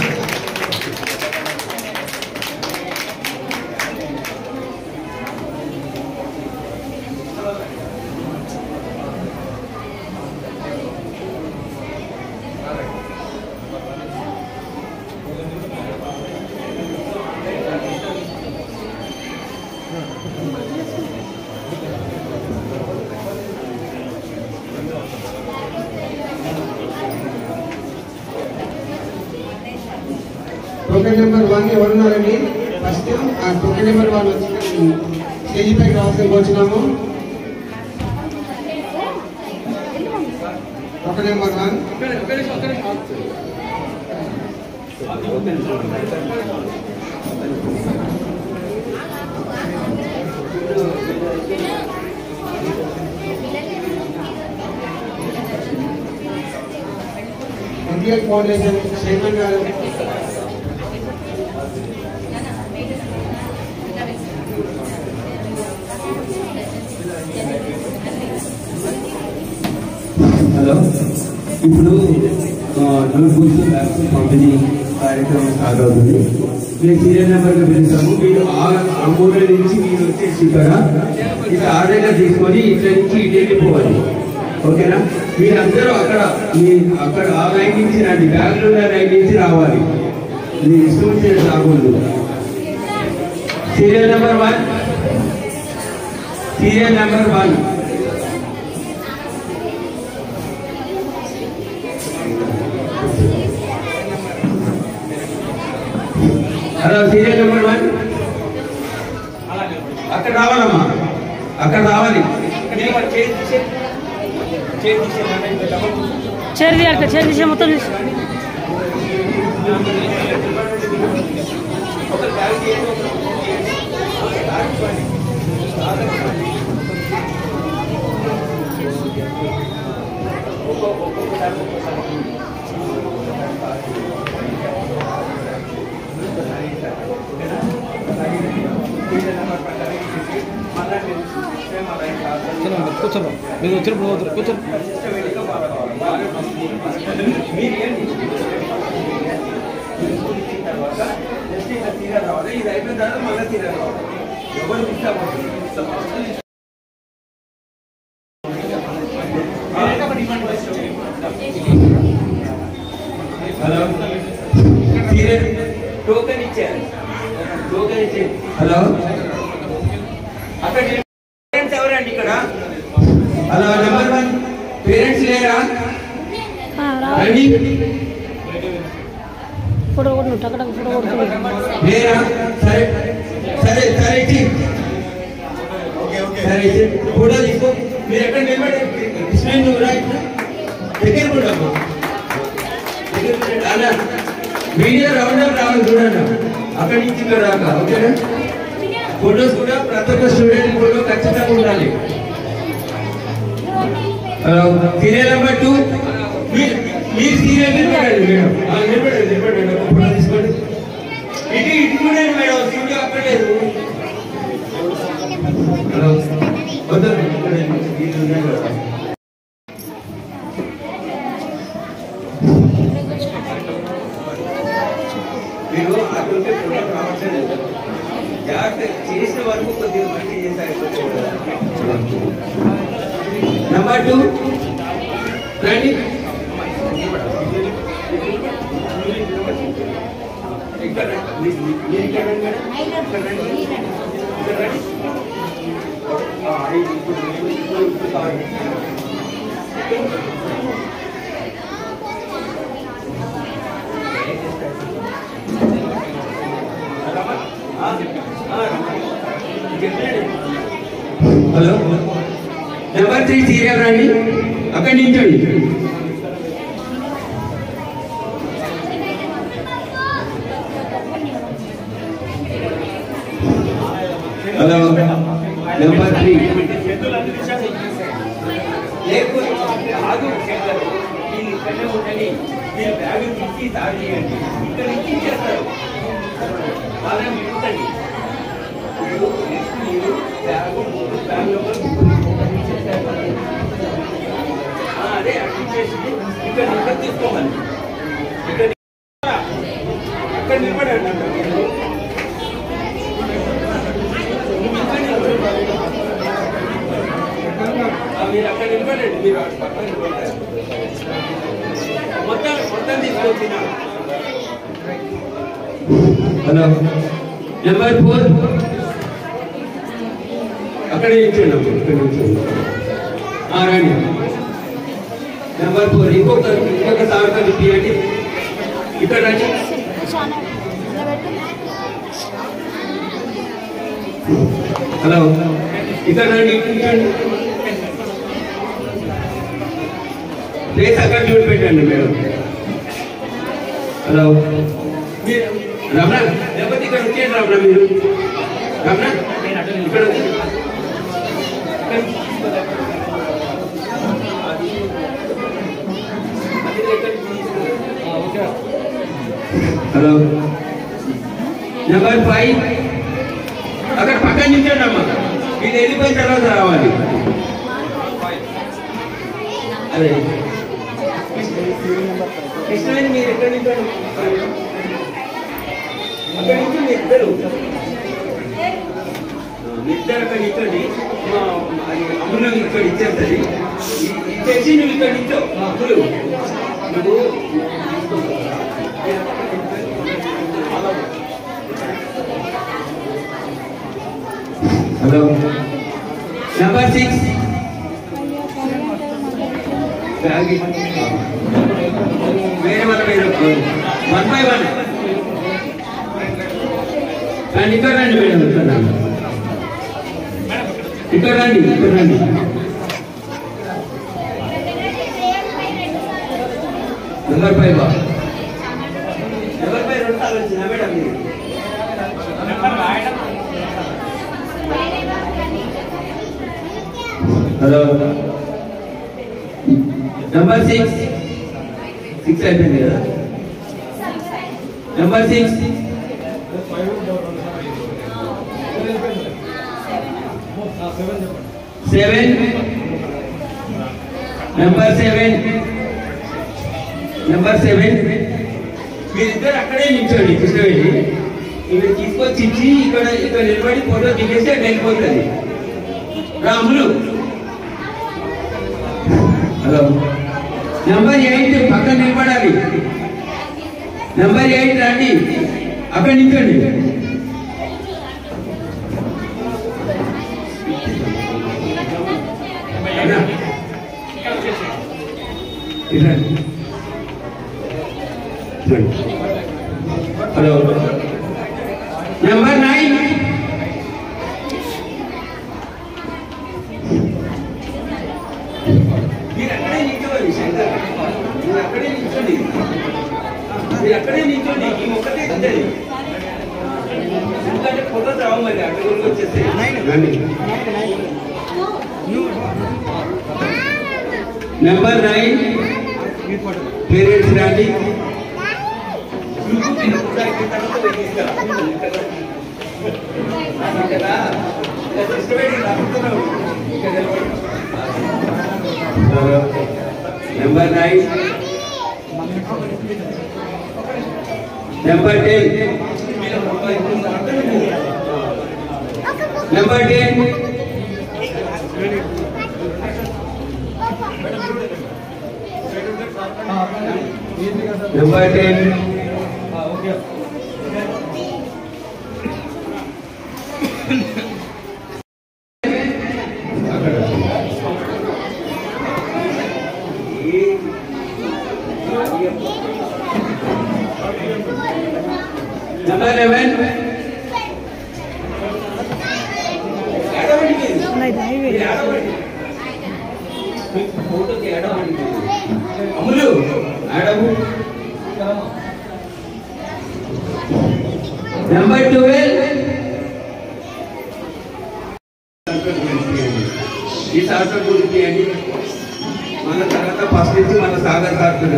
టోకెన్ నెంబర్ 1 ఎవరున్నారండి? ఫస్ట్ ఆ టోకెన్ నెంబర్ 1 వచ్చి స్టేజీ పైకి రావాల్సిన కోరుచున్నాము. Token number 1 NTL foundation chairman గారు హలో, ఇప్పుడు నోట్బుక్స్ బ్యాగ్స్ పంపిణీ కార్యక్రమం స్టార్ట్ అవుతుంది. మీరు సీరియల్ నెంబర్గా పిలుస్తాము. మీరు ఆ మూల నుంచి మీరు వచ్చేసి ఇక్కడ ఆర్డర్గా తీసుకొని ఇట్లా నుంచి ఇటు వెళ్ళిపోవాలి. ఓకేనా? మీరందరూ అక్కడ ఆ లైన్ నుంచి రండి, బ్యాగ్లో ఉన్న లైన్ నుంచి రావాలి. మీరు ఇష్టం వచ్చేది రాకూడదు. Serial number 1 serial number 1 hello, serial number 1 అక్కడ రావాలమ్మా, అక్కడ రావాలి. చైర్ తీసే మొత్తం కూర్చోండి, మీరు వచ్చినప్పుడు కూర్చోండి. ఇది అయిపోయిన తర్వాత మళ్ళీ తీరా రావాలి. ఎవరు హలో, టోకెన్ ఇచ్చారు. హలో, అక్కడ పేరెంట్స్ ఎవరండి ఇక్కడ? హలో, నెంబర్ 1 పేరెంట్స్ లేరా? రండి. ఫోటో కొట్టు, అక్కడ ఫోటో కొడుతుంది లేరా? సరే సరే సరే సరే ఫోటో తీసుకో. మీరు ఎక్కడ నిలబడి స్క్రీన్ దగ్గర కూడా వీడియో రౌండ్ అప్ రావాలి చూడండి, అక్కడి నుంచి ఇక్కడ దాకా. ఓకేనా? ఫోటోస్ కూడా ప్రతి ఒక్క స్టూడెంట్ ఫోటో ఖచ్చితంగా ఉండాలి. సీరియల్ నెంబర్ 2 మీరు సీరియల్ నిలబడండి మేడం. నిలబడండి ఫోటో తీసుకోండి. ఇటు చూడండి మేడం, స్టూడియో అక్కడ లేదు. హలో వద్దు మీరు అటువంటి ఫోటో రావట్లేదు. జాగ్రత్త చేసిన వరకు కొద్దిగా మంచి చేశారు. నెంబర్ 2 రండి. ఇక్కడ హలో నెంబర్ 3 సీరియల్ రండి. అక్కడి నించండి. హలో నెంబర్ 3 లేకపోతే ఆగు చేస్తారు. వీళ్ళు ఇక్కడనే ఉంటని మీరు బ్యాగ్ తీసి సాగు చేయండి. ఇక్కడ నుంచి చేస్తారు. వాళ్ళని మిగుతండి. మీరు బ్యాగ్ అదే అడ్మిషన్ ఇక్కడ ఇక్కడ తీసుకోమని ఇక్కడ నిలబడండి. మీరు అక్కడ నిలబడండి. మీరు పక్కన నిలబడ్డారు. మొత్తం తీసుకొచ్చిన. హలో నెంబర్ 4 అక్కడ నిల్చోండి. ఇక్కడ నిల్చోండి. రండి. నెంబర్ 4 ఇంకొక సార్తో తీయండి. ఇక్కడ రండి. హలో ఇక్కడ రండి. ప్లేస్ అక్కడ చూసి పెట్టండి మేడం. హలో మీరు రమణ లేకపోతే ఇక్కడ వచ్చేయండి. రమణ మీరు రమణ ఇక్కడ హలో నెంబర్ 5 అక్కడ పక్కన నించండి అమ్మా. ఇది వెళ్ళిపోయిన తర్వాత రావాలి. అదే కృష్ణని మీరు ఎక్కడి నుంచి అక్కడి నుంచి మీ ఇద్దరు అక్కడ ఇచ్చండి. అమ్ములు ఇక్కడ ఇచ్చేస్తుంది. ఇచ్చేసి నువ్వు ఇక్కడ ఇచ్చావు. అమ్ములు నువ్వు హలో నెంబర్ 6 వేరే వాళ్ళ మీద 1 by 1 అండ్ ఇక్కడ రండి మేడం. ఇక్కడ రండి. నెంబర్ 5 నెంబర్ 5 రెండు సార్లు వచ్చిందా మేడం? హలో నెంబర్ 6 అయిపోయింది కదా. నెంబర్ 6 7 నెంబర్ 7 మీరిద్దరు అక్కడే నిల్చోండి. కృష్ణవేణి ఇక్కడ తీసుకొచ్చి ఇచ్చి ఇక్కడ నిలబడి ఫోటో దిగేసి అక్కడ వెళ్ళిపోతుంది. రాములు హలో నెంబర్ 8 పక్కన నిలబడాలి. నెంబర్ 8 రండి. అక్కడ నిల్చోండి. హలో నెంబర్ 9 మీరు అక్కడే నిల్చోండి. శంకర్ మీరు అక్కడే నిల్చోండి. ఈ ఒక్కటే ఇద్దరి ఎందుకంటే ఫోటో మరి అడ్డగొరికి వచ్చేస్తే నెంబర్ 9 పేరెంట్స్ రండి. Number 9 number 10 number 10 number 10 number 11 అమ్ములు ఆడము. నెంబర్ 12 ఈ సార్టర్ గురించి అండి. మన తర్వాత ఫస్ట్ నుంచి మన సాగర్ సార్టర్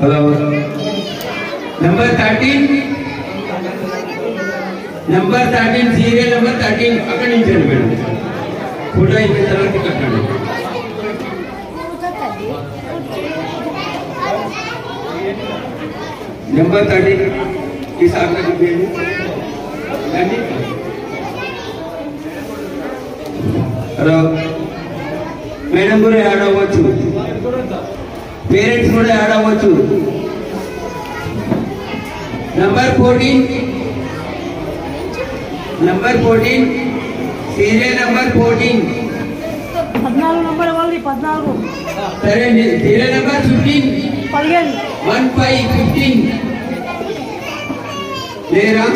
hello. Number 13 number 13 serial number 13 అక్కడి నుంచి అండి మేడం. ఫోటో అయిపోయిన తర్వాత కట్టండి. నెంబర్ 13 ఈ సార్టర్ అండి. హలో మేడం కూడా యాడ్ అవ్వచ్చు, పేరెంట్స్ కూడా యాడ్ అవ్వచ్చు. నెంబర్ 14 సీరియల్ నెంబర్ 14 14 నంబర్ వాళ్ళది 14. సరే అండి. సీరియల్ నెంబర్ 15 15 లేరా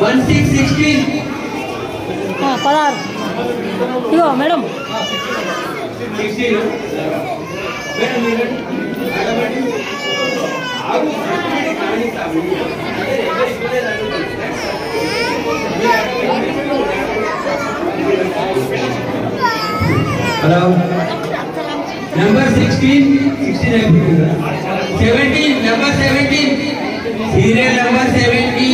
16 16 ఇగో మేడం 16 మేడం హలో. నెంబర్ 16 అయిపోయింది. 17 number 17 serial number 17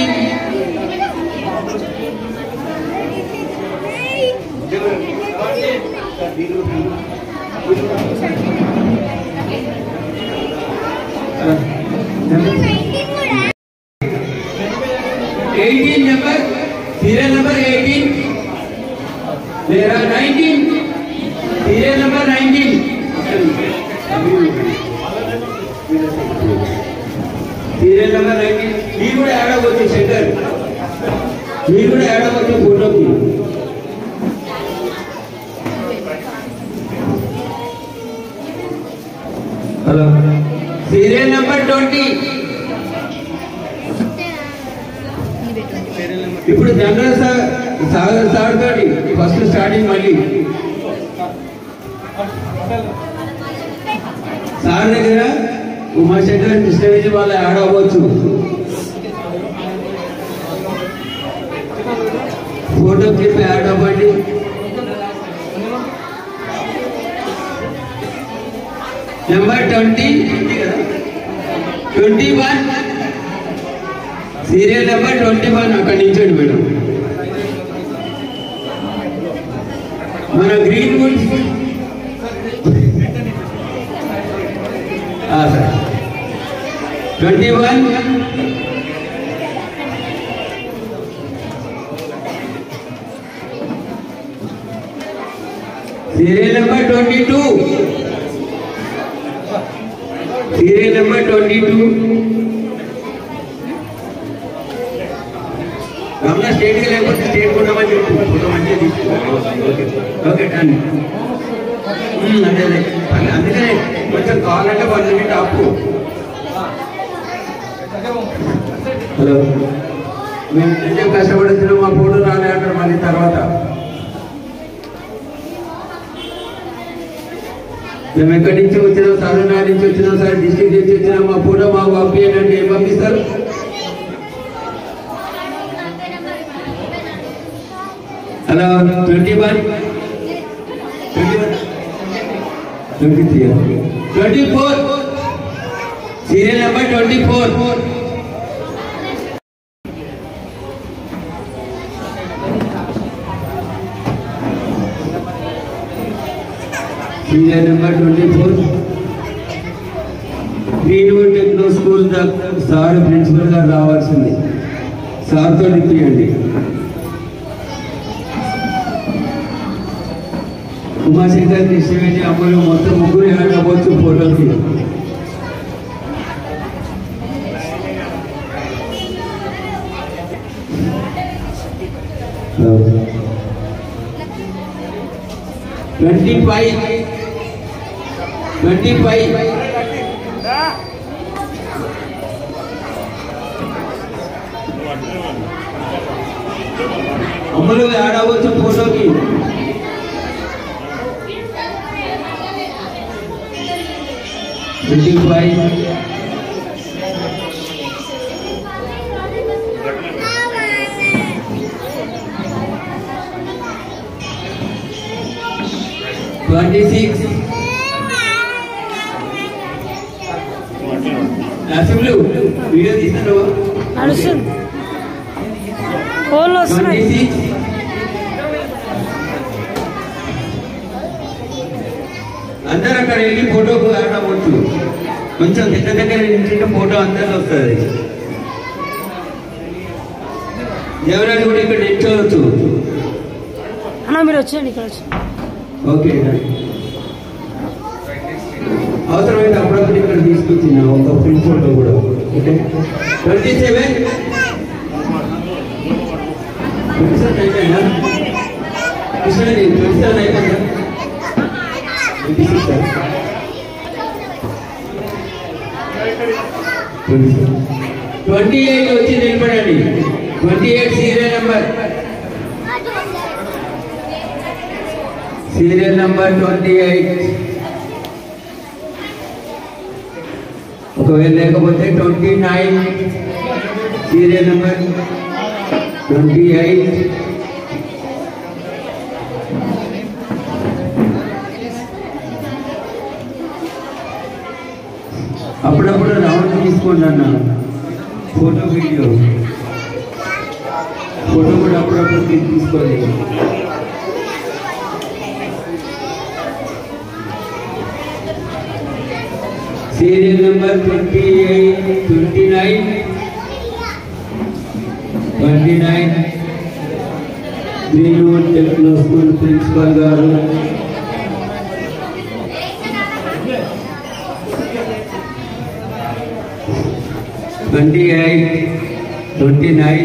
18 number serial number 18 లేదా 19 సీరియల్ నెంబర్ 19 సీరియల్ నెంబర్ 19 మీరు కూడా యాడ్ అవ్వచ్చు. శంకర్ మీరు కూడా యాడ్ అవ్వచ్చు ఫోటోకి. హలో. సీరియల్ నెంబర్ 20 ఇప్పుడు జనరల్ సాగర్ సార్ తోటి ఫస్ట్ స్టార్టింగ్ మళ్ళీ సార్ దగ్గర ఉమాశంకర్ కృష్ణవిజయ్ వాళ్ళు యాడ్ అవ్వచ్చు. ఫోటో క్లిప్ యాడ్ అవ్వండి. నెంబర్ 20 కదా 21 సీరియల్ నెంబర్ 21 అక్కడి నుంచి మేడం. మన green Woods sir 21 serial number 22 serial number 22 Ramana స్టేట్కి లేకపోతే స్టేట్ కొట్టమని చెప్పు. ఫోటో మంచిగా తీసుకుంటాం. Okay done. అదే అందుకనే కొంచెం కావాలంటే 1 మినిట్ ఆపు. హలో మేము నిజం కష్టపడుతున్నాం, మా ఫోటో రాలే అంటారు మళ్ళీ తర్వాత. మేము ఎక్కడి నుంచి వచ్చినాం, తమిళనాడు నుంచి వచ్చినాం సార్, డిస్ట్రిక్ట్ నుంచి వచ్చినాం, మా ఫోటో మాకు పంపించండి. ఏం పంపిస్తారు? Hello 21 23 24 serial number 24 serial number 24 Greenwood Techno School sir principal గారు రావాల్సింది సార్తో ఇప్పియండి ఉమాశంకర్ కృష్ణవేణి అమ్మలు మొత్తం ముగ్గురు వెళ్ళవచ్చు ఫోటోకి ట్వంటీ ఫైవ్ అమ్మలు ఆడవచ్చు ఫోటోకి వీడియో తీస్తాను నడుస్తుంది ఫోన్లో వస్తున్నాయి అందరూ అక్కడ వెళ్ళి ఫోటోకు ఆడవచ్చు కొంచెం దగ్గర నించుంటే ఫోటో అందరిలో వస్తుంది ఎవరైనా కూడా ఇక్కడ నిల్చోవచ్చు అన్న మీరు వచ్చేయండి ఇక్కడ వచ్చి ఓకే అవసరమైతే అప్పుడప్పుడు ఇక్కడ తీసుకొచ్చిన ఒక ప్రింట్ ఫోటో కూడా ఓకే 27 అయిపోయిందా కృష్ణని 27 అయిపోయిందా 28 వచ్చి నిలబడండి 28 సీరియల్ నెంబర్ 28 ఒకవేళ లేకపోతే 29 సీరియల్ నెంబర్ 28 అప్పుడప్పుడు రౌండ్ తీసుకోండి అన్న ఫోటో వీడియో ఫోటో కూడా అప్పుడప్పుడు తీసుకోండి serial number 29 Greenwood Techno School principal గారు ట్వంటీ 29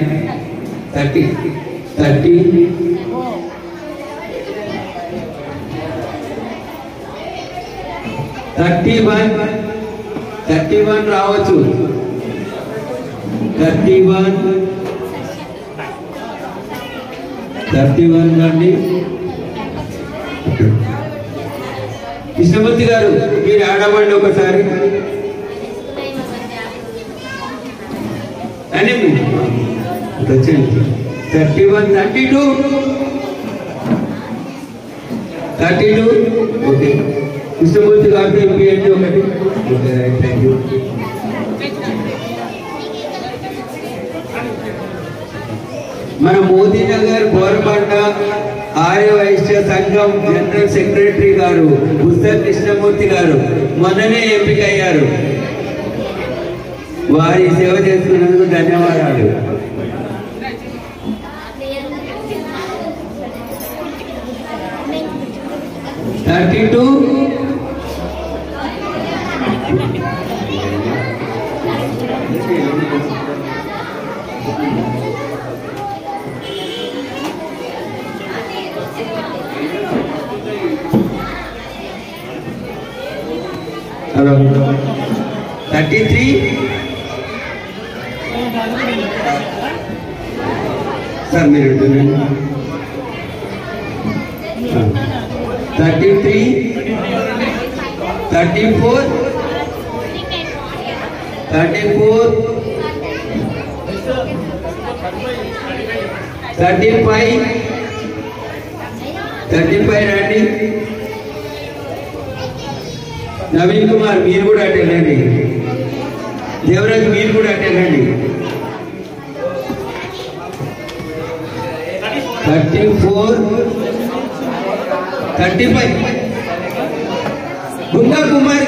30 31 రావచ్చు 31 రండి కృష్ణమూర్తి గారు మీరు ఆడమండి ఒకసారి అని వచ్చేయండి 31 32 ఓకే కృష్ణమూర్తి గారితో ఎంపీఎండి ఒకటి ఓకే రైట్ థ్యాంక్ యూ మన మోదీనగర్ బోరబండ ఆర్య వైశ్య సంఘం జనరల్ సెక్రటరీ గారు పుస్తక కృష్ణమూర్తి గారు మొన్ననే ఎంపిక అయ్యారు వారి సేవ చేస్తున్నందుకు ధన్యవాదాలు థర్టీ టూ హలో 33 సార్ మీరు 33 34 35 35 రండి. నవీన్ కుమార్ మీరు కూడా అటెండ్ అండి. దేవరాజ్ మీరు కూడా అటెండ్ అండి. 34 35 గుంగా కుమార్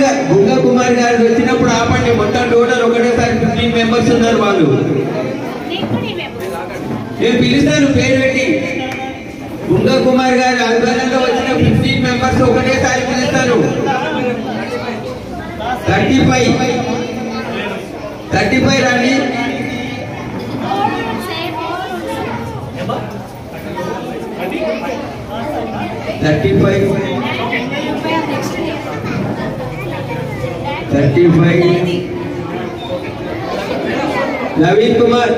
గారు వచ్చినప్పుడు ఆపండి. మొత్తం టోటల్ ఒకటేసారి 15 మెంబర్స్ ఉన్నారు. వాళ్ళు నేను పిలుస్తాను పేరు పెట్టి. గుంగా కుమార్ గారు ఆధ్వర్యంలో వచ్చిన 15 మెంబర్స్ ఒకటేసారి పిలుస్తాను. 35 రండి. 35 నవీన్ కుమార్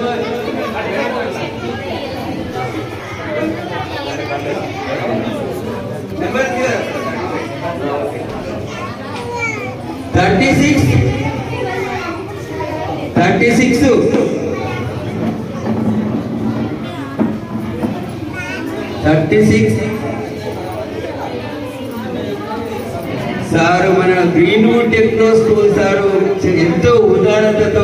36 సారు మన గ్రీన్వుడ్ టెక్నో స్కూల్ సారు ఎంతో ఉదారతతో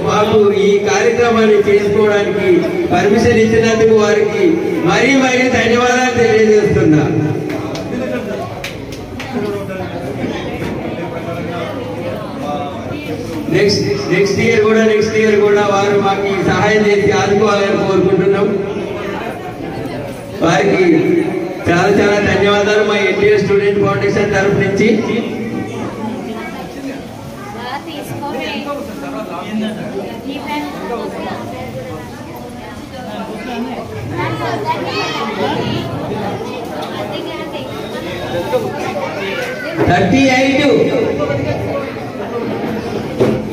మాకు ఈ కార్యక్రమాన్ని చేసుకోవడానికి పర్మిషన్ ఇచ్చినందుకు వారికి మరీ ధన్యవాదాలు తెలియజేస్తున్నా. నెక్స్ట్ ఇయర్ కూడా వారు మాకు సహాయం చేసి ఆదుకోవాలని కోరుకుంటున్నాం. వారికి చాలా ధన్యవాదాలు మా ఎన్టీఆర్ స్టూడెంట్ ఫౌండేషన్ తరఫు నుంచి.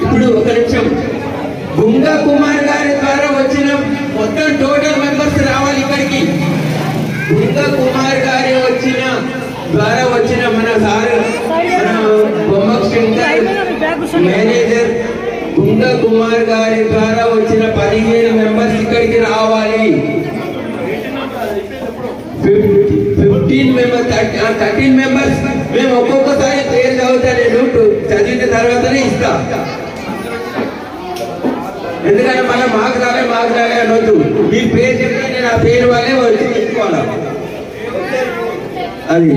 ఇప్పుడు ఒక నిమిషం. గుంగా కుమార్ గారి ద్వారా వచ్చిన మొత్తం టోటల్ మెంబర్స్ రావాలి ఇక్కడికి. గుంగా కుమార్ గారి ద్వారా వచ్చిన మన సార్ బొమ్మక్ శంకర్ మేనేజర్ గుంగా కుమార్ గారి ద్వారా వచ్చిన 15 మెంబర్స్ ఇక్కడికి రావాలి. 15 మెంబర్స్ 13 మెంబర్స్ మేము ఒక్కొక్కసారి పేరు చదువుతా. నేను చదివిన తర్వాతనే ఇస్తా. ఎందుకంటే మళ్ళీ మాకు రాలే అనొద్దు. మీ పేరు చెప్తే నేను ఆ పేరు వాళ్ళే వచ్చి పెట్టుకోవాలి. అది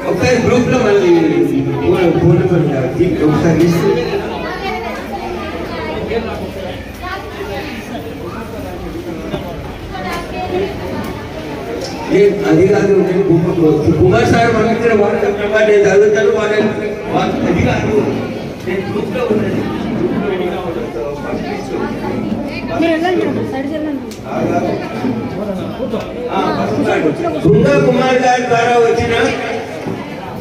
ఒకసారి గ్రూప్ లో మళ్ళీ ఒకసారి ఇస్తూ అది కాదు. కుమార్ సార్ పంపించిన వాళ్ళు నేను చదువుతాను. వాళ్ళని అది కాదు. నేను గ్రూప్ లో ఉన్నది. గుంగా కుమార్ గారి ద్వారా వచ్చిన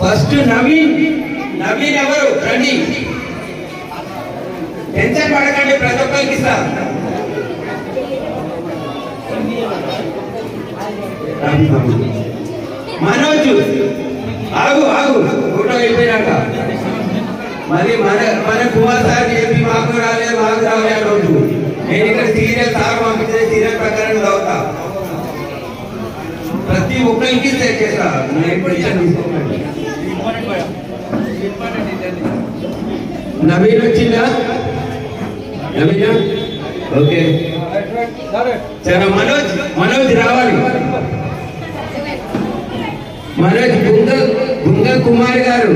ఫస్ట్ నవీన్ ఎవరు రండి. టెన్షన్ పడకండి, ప్రతి ఒక్కరికి ఇస్తా. మనోజ్ ఆగు ఫోటో అయిపోయినాక మళ్ళీ మన కుమార్ సార్ చెప్పి మాకు రాలే రోజు నేను ఇక్కడ సీరియల్ సార్ పంపించే సీరియల్ ప్రకారం చదువుతా. ప్రతి ఒక్కరికి సెట్ చేస్తా. నవీన్ వచ్చిందా? ఓకే. చాలా మనోజ్ రావాలి. మనోజ్ గుంగా కుమార్ గారు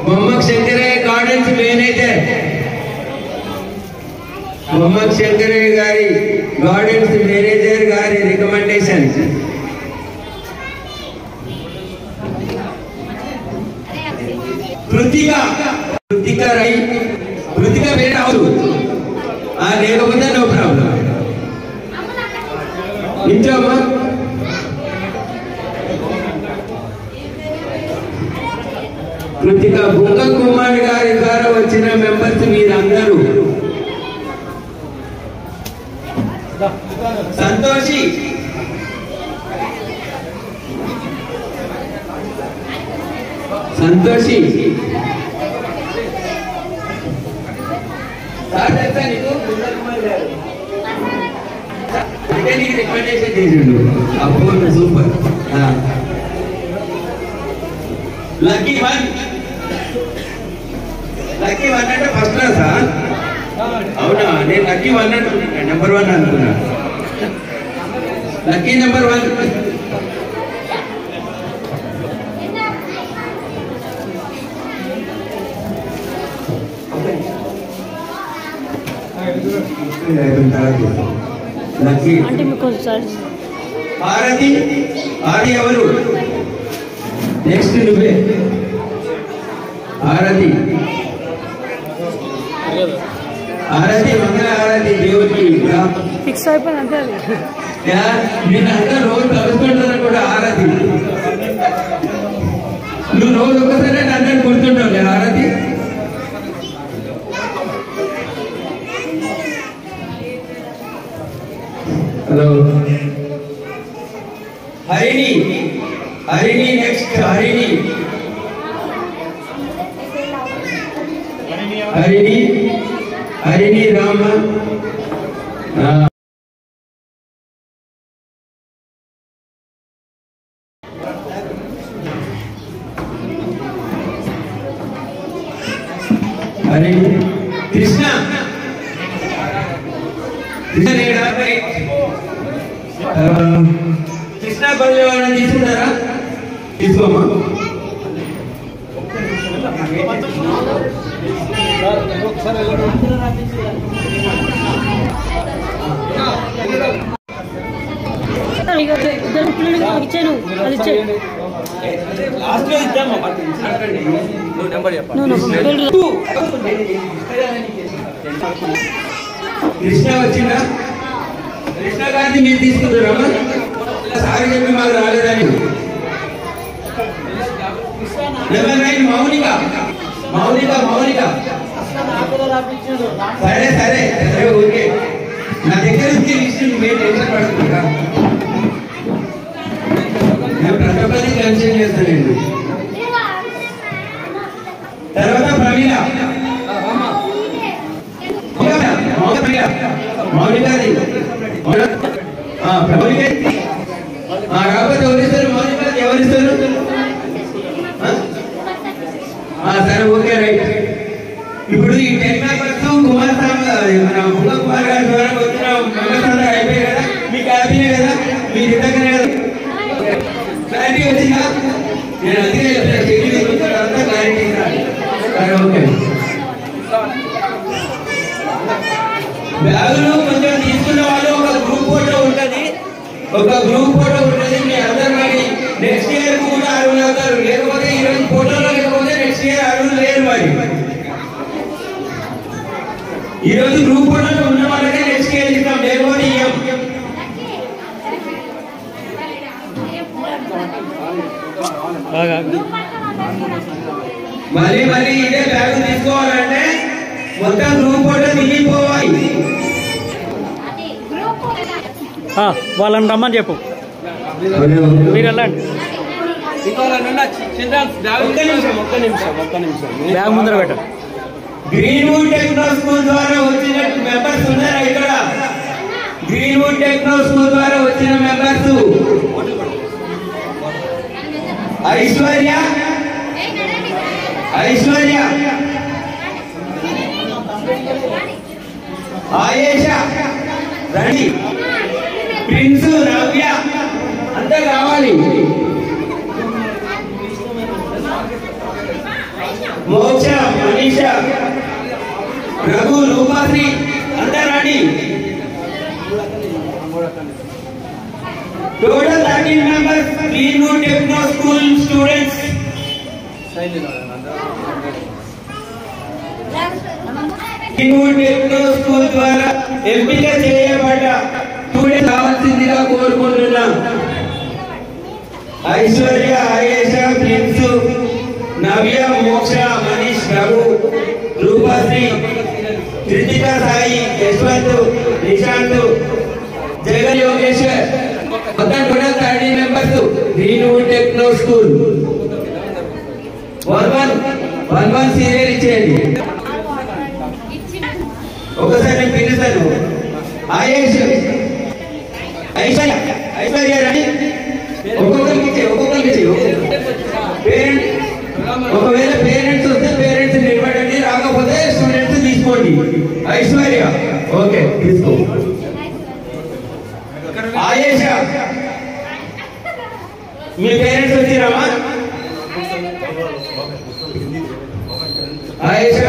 బొమ్మక్ శంకరయ్య గార్డెన్స్ మేనేజర్. బొమ్మక్ శంకరయ్య గారి గార్డెన్స్ మేనేజర్ గారి రికమెండేషన్. కృతిక వేరే అవరు లేకపోతే నో ప్రాబ్లం. ఇంచమ్మా కృతిక. గుంగా కుమార్ గారి ద్వారా వచ్చిన మెంబర్స్ మీరందరూ. సంతోషి సార్ తెలుసా నీకు? గుంగా కుమార్ గారు అందుకే నీకు రికమెండేషన్ చేసిండు. అబ్బో సూపర్. లక్కీ వన్ అంటే ఫస్ట్ క్లాసా? అవునా, నేను లక్కీ వన్ అంటున్నా, నెంబర్ 1 అనుకున్నా. Lucky number 1. లక్కీ ఆరతి. ఆది ఎవరు? నెక్స్ట్ నువ్వే. ఆరతి మంగళ ఆరతి దేవుడికి ఫిక్స్ అయిపోయింది అంతే. నేను అంతా రోజు కలుసుకుంటున్నా కూడా ఆరతి. నువ్వు రోజు ఒక్కసారి అందరినీ గుర్తుంటావు ఆరతి. Hello Harini next. హరిణి రామ. హరిణి కృష్ణ. కృష్ణ పల్లె వాళ్ళని తీసుకున్నారా? తీసుకోమా. ఇచ్చాను అది ఇచ్చాను. కృష్ణ వచ్చిందా? కృష్ణ గారిని మీరు తీసుకుంటారా? సారీ చెప్పి మాకు రాలేదని. నెంబర్ 9 మౌనిక. సరే ఓకే. నా దగ్గర నుంచి లిస్ట్ మీరు టెన్షన్ పడుతుందా? నేను ప్రతి ఒక్కరికి కన్సల్ట్ చేస్తానండి. తర్వాత ప్రవీణ. మౌనికది రాకపోతే ఎవరిస్తారు? మౌనిక ఎవరిస్తారు? సరే ఓకే రైట్. ఇప్పుడు ఈ 10 మెంబర్స్ కుమారస్వామి మన కుమార్ గారి ద్వారా వచ్చిన మెంబర్స్ అందరూ అయిపోయాయి కదా. మీకు హ్యాపీనే కదా? మీరు ఇంతకనే కదా క్లారిటీ వచ్చిందా? నేను అందుకే అంతా క్లారిటీ. సరే ఓకే. బ్యాగులు కొంచెం తీసుకున్న వాళ్ళు ఒక గ్రూప్ ఫోటో ఉంటుంది. మీ అందరు మరి నెక్స్ట్ ఇయర్ కూడా అరువులు అవుతారు. లేకపోతే ఈరోజు ఫోటోలో లేకపోతే నెక్స్ట్ ఇయర్ అరువులు లేరు. మరి ఈరోజు గ్రూప్ ఫోటోలో ఉన్న వాళ్ళకే నెక్స్ట్ ఇయర్ ఇస్తాం, లేకపోతే ఇయ్యం. మళ్ళీ ఇదే బ్యాగ్ తీసుకోవాలంటే మొత్తం గ్రూప్ ఫోటో దిగిపోవాలి. వాళ్ళని రమ్మని చెప్పు. మీరు వెళ్ళండి. ఒక్క నిమిషం బ్యాగ్ ముందర పెట్టండి. గ్రీన్వుడ్ టెక్నో స్కూల్ ద్వారా వచ్చిన మెంబర్స్ ఉన్నారా ఇక్కడ? గ్రీన్వుడ్ టెక్నో స్కూల్ ద్వారా వచ్చిన మెంబర్స్ ఐశ్వర్య ఆయేష రండి. ప్రిన్స్ నవ్య అంతా కావాలి. మోక్ష మనీష రఘు రూపాశ్రీ అంతా రండి. Total 13 members Greenwood Techno school students. Greenwood Techno school ద్వారా ఎంపిక చేయబడ్డ స్టూడెంట్స్ కావాల్సిందిగా కోరుకుంటున్నాం. ఐశ్వర్య ఆయేష ప్రిన్స్ నవ్య మోక్ష మనీష్ రఘు రూపాశ్రీ కృతిక సాయి యశ్వంత్ నిశాంత్ జగన్ యోగేశ్వర్ మొత్తం total 30 members Greenwood Techno school. 1 serial ఇచ్చేయండి. ఒకసారి నేను పిలుస్తాను. ఆయేష్ ఐశ్వర్య రండి. ఒక్కొక్కరికి పేరెంట్ ఒకవేళ పేరెంట్స్ వస్తే పేరెంట్స్ నిలబడండి, రాకపోతే స్టూడెంట్స్ తీసుకోండి. ఐశ్వర్య ఓకే తీసుకో. ఆయేష మీ పేరెంట్స్ వచ్చిరామా? ఆయేష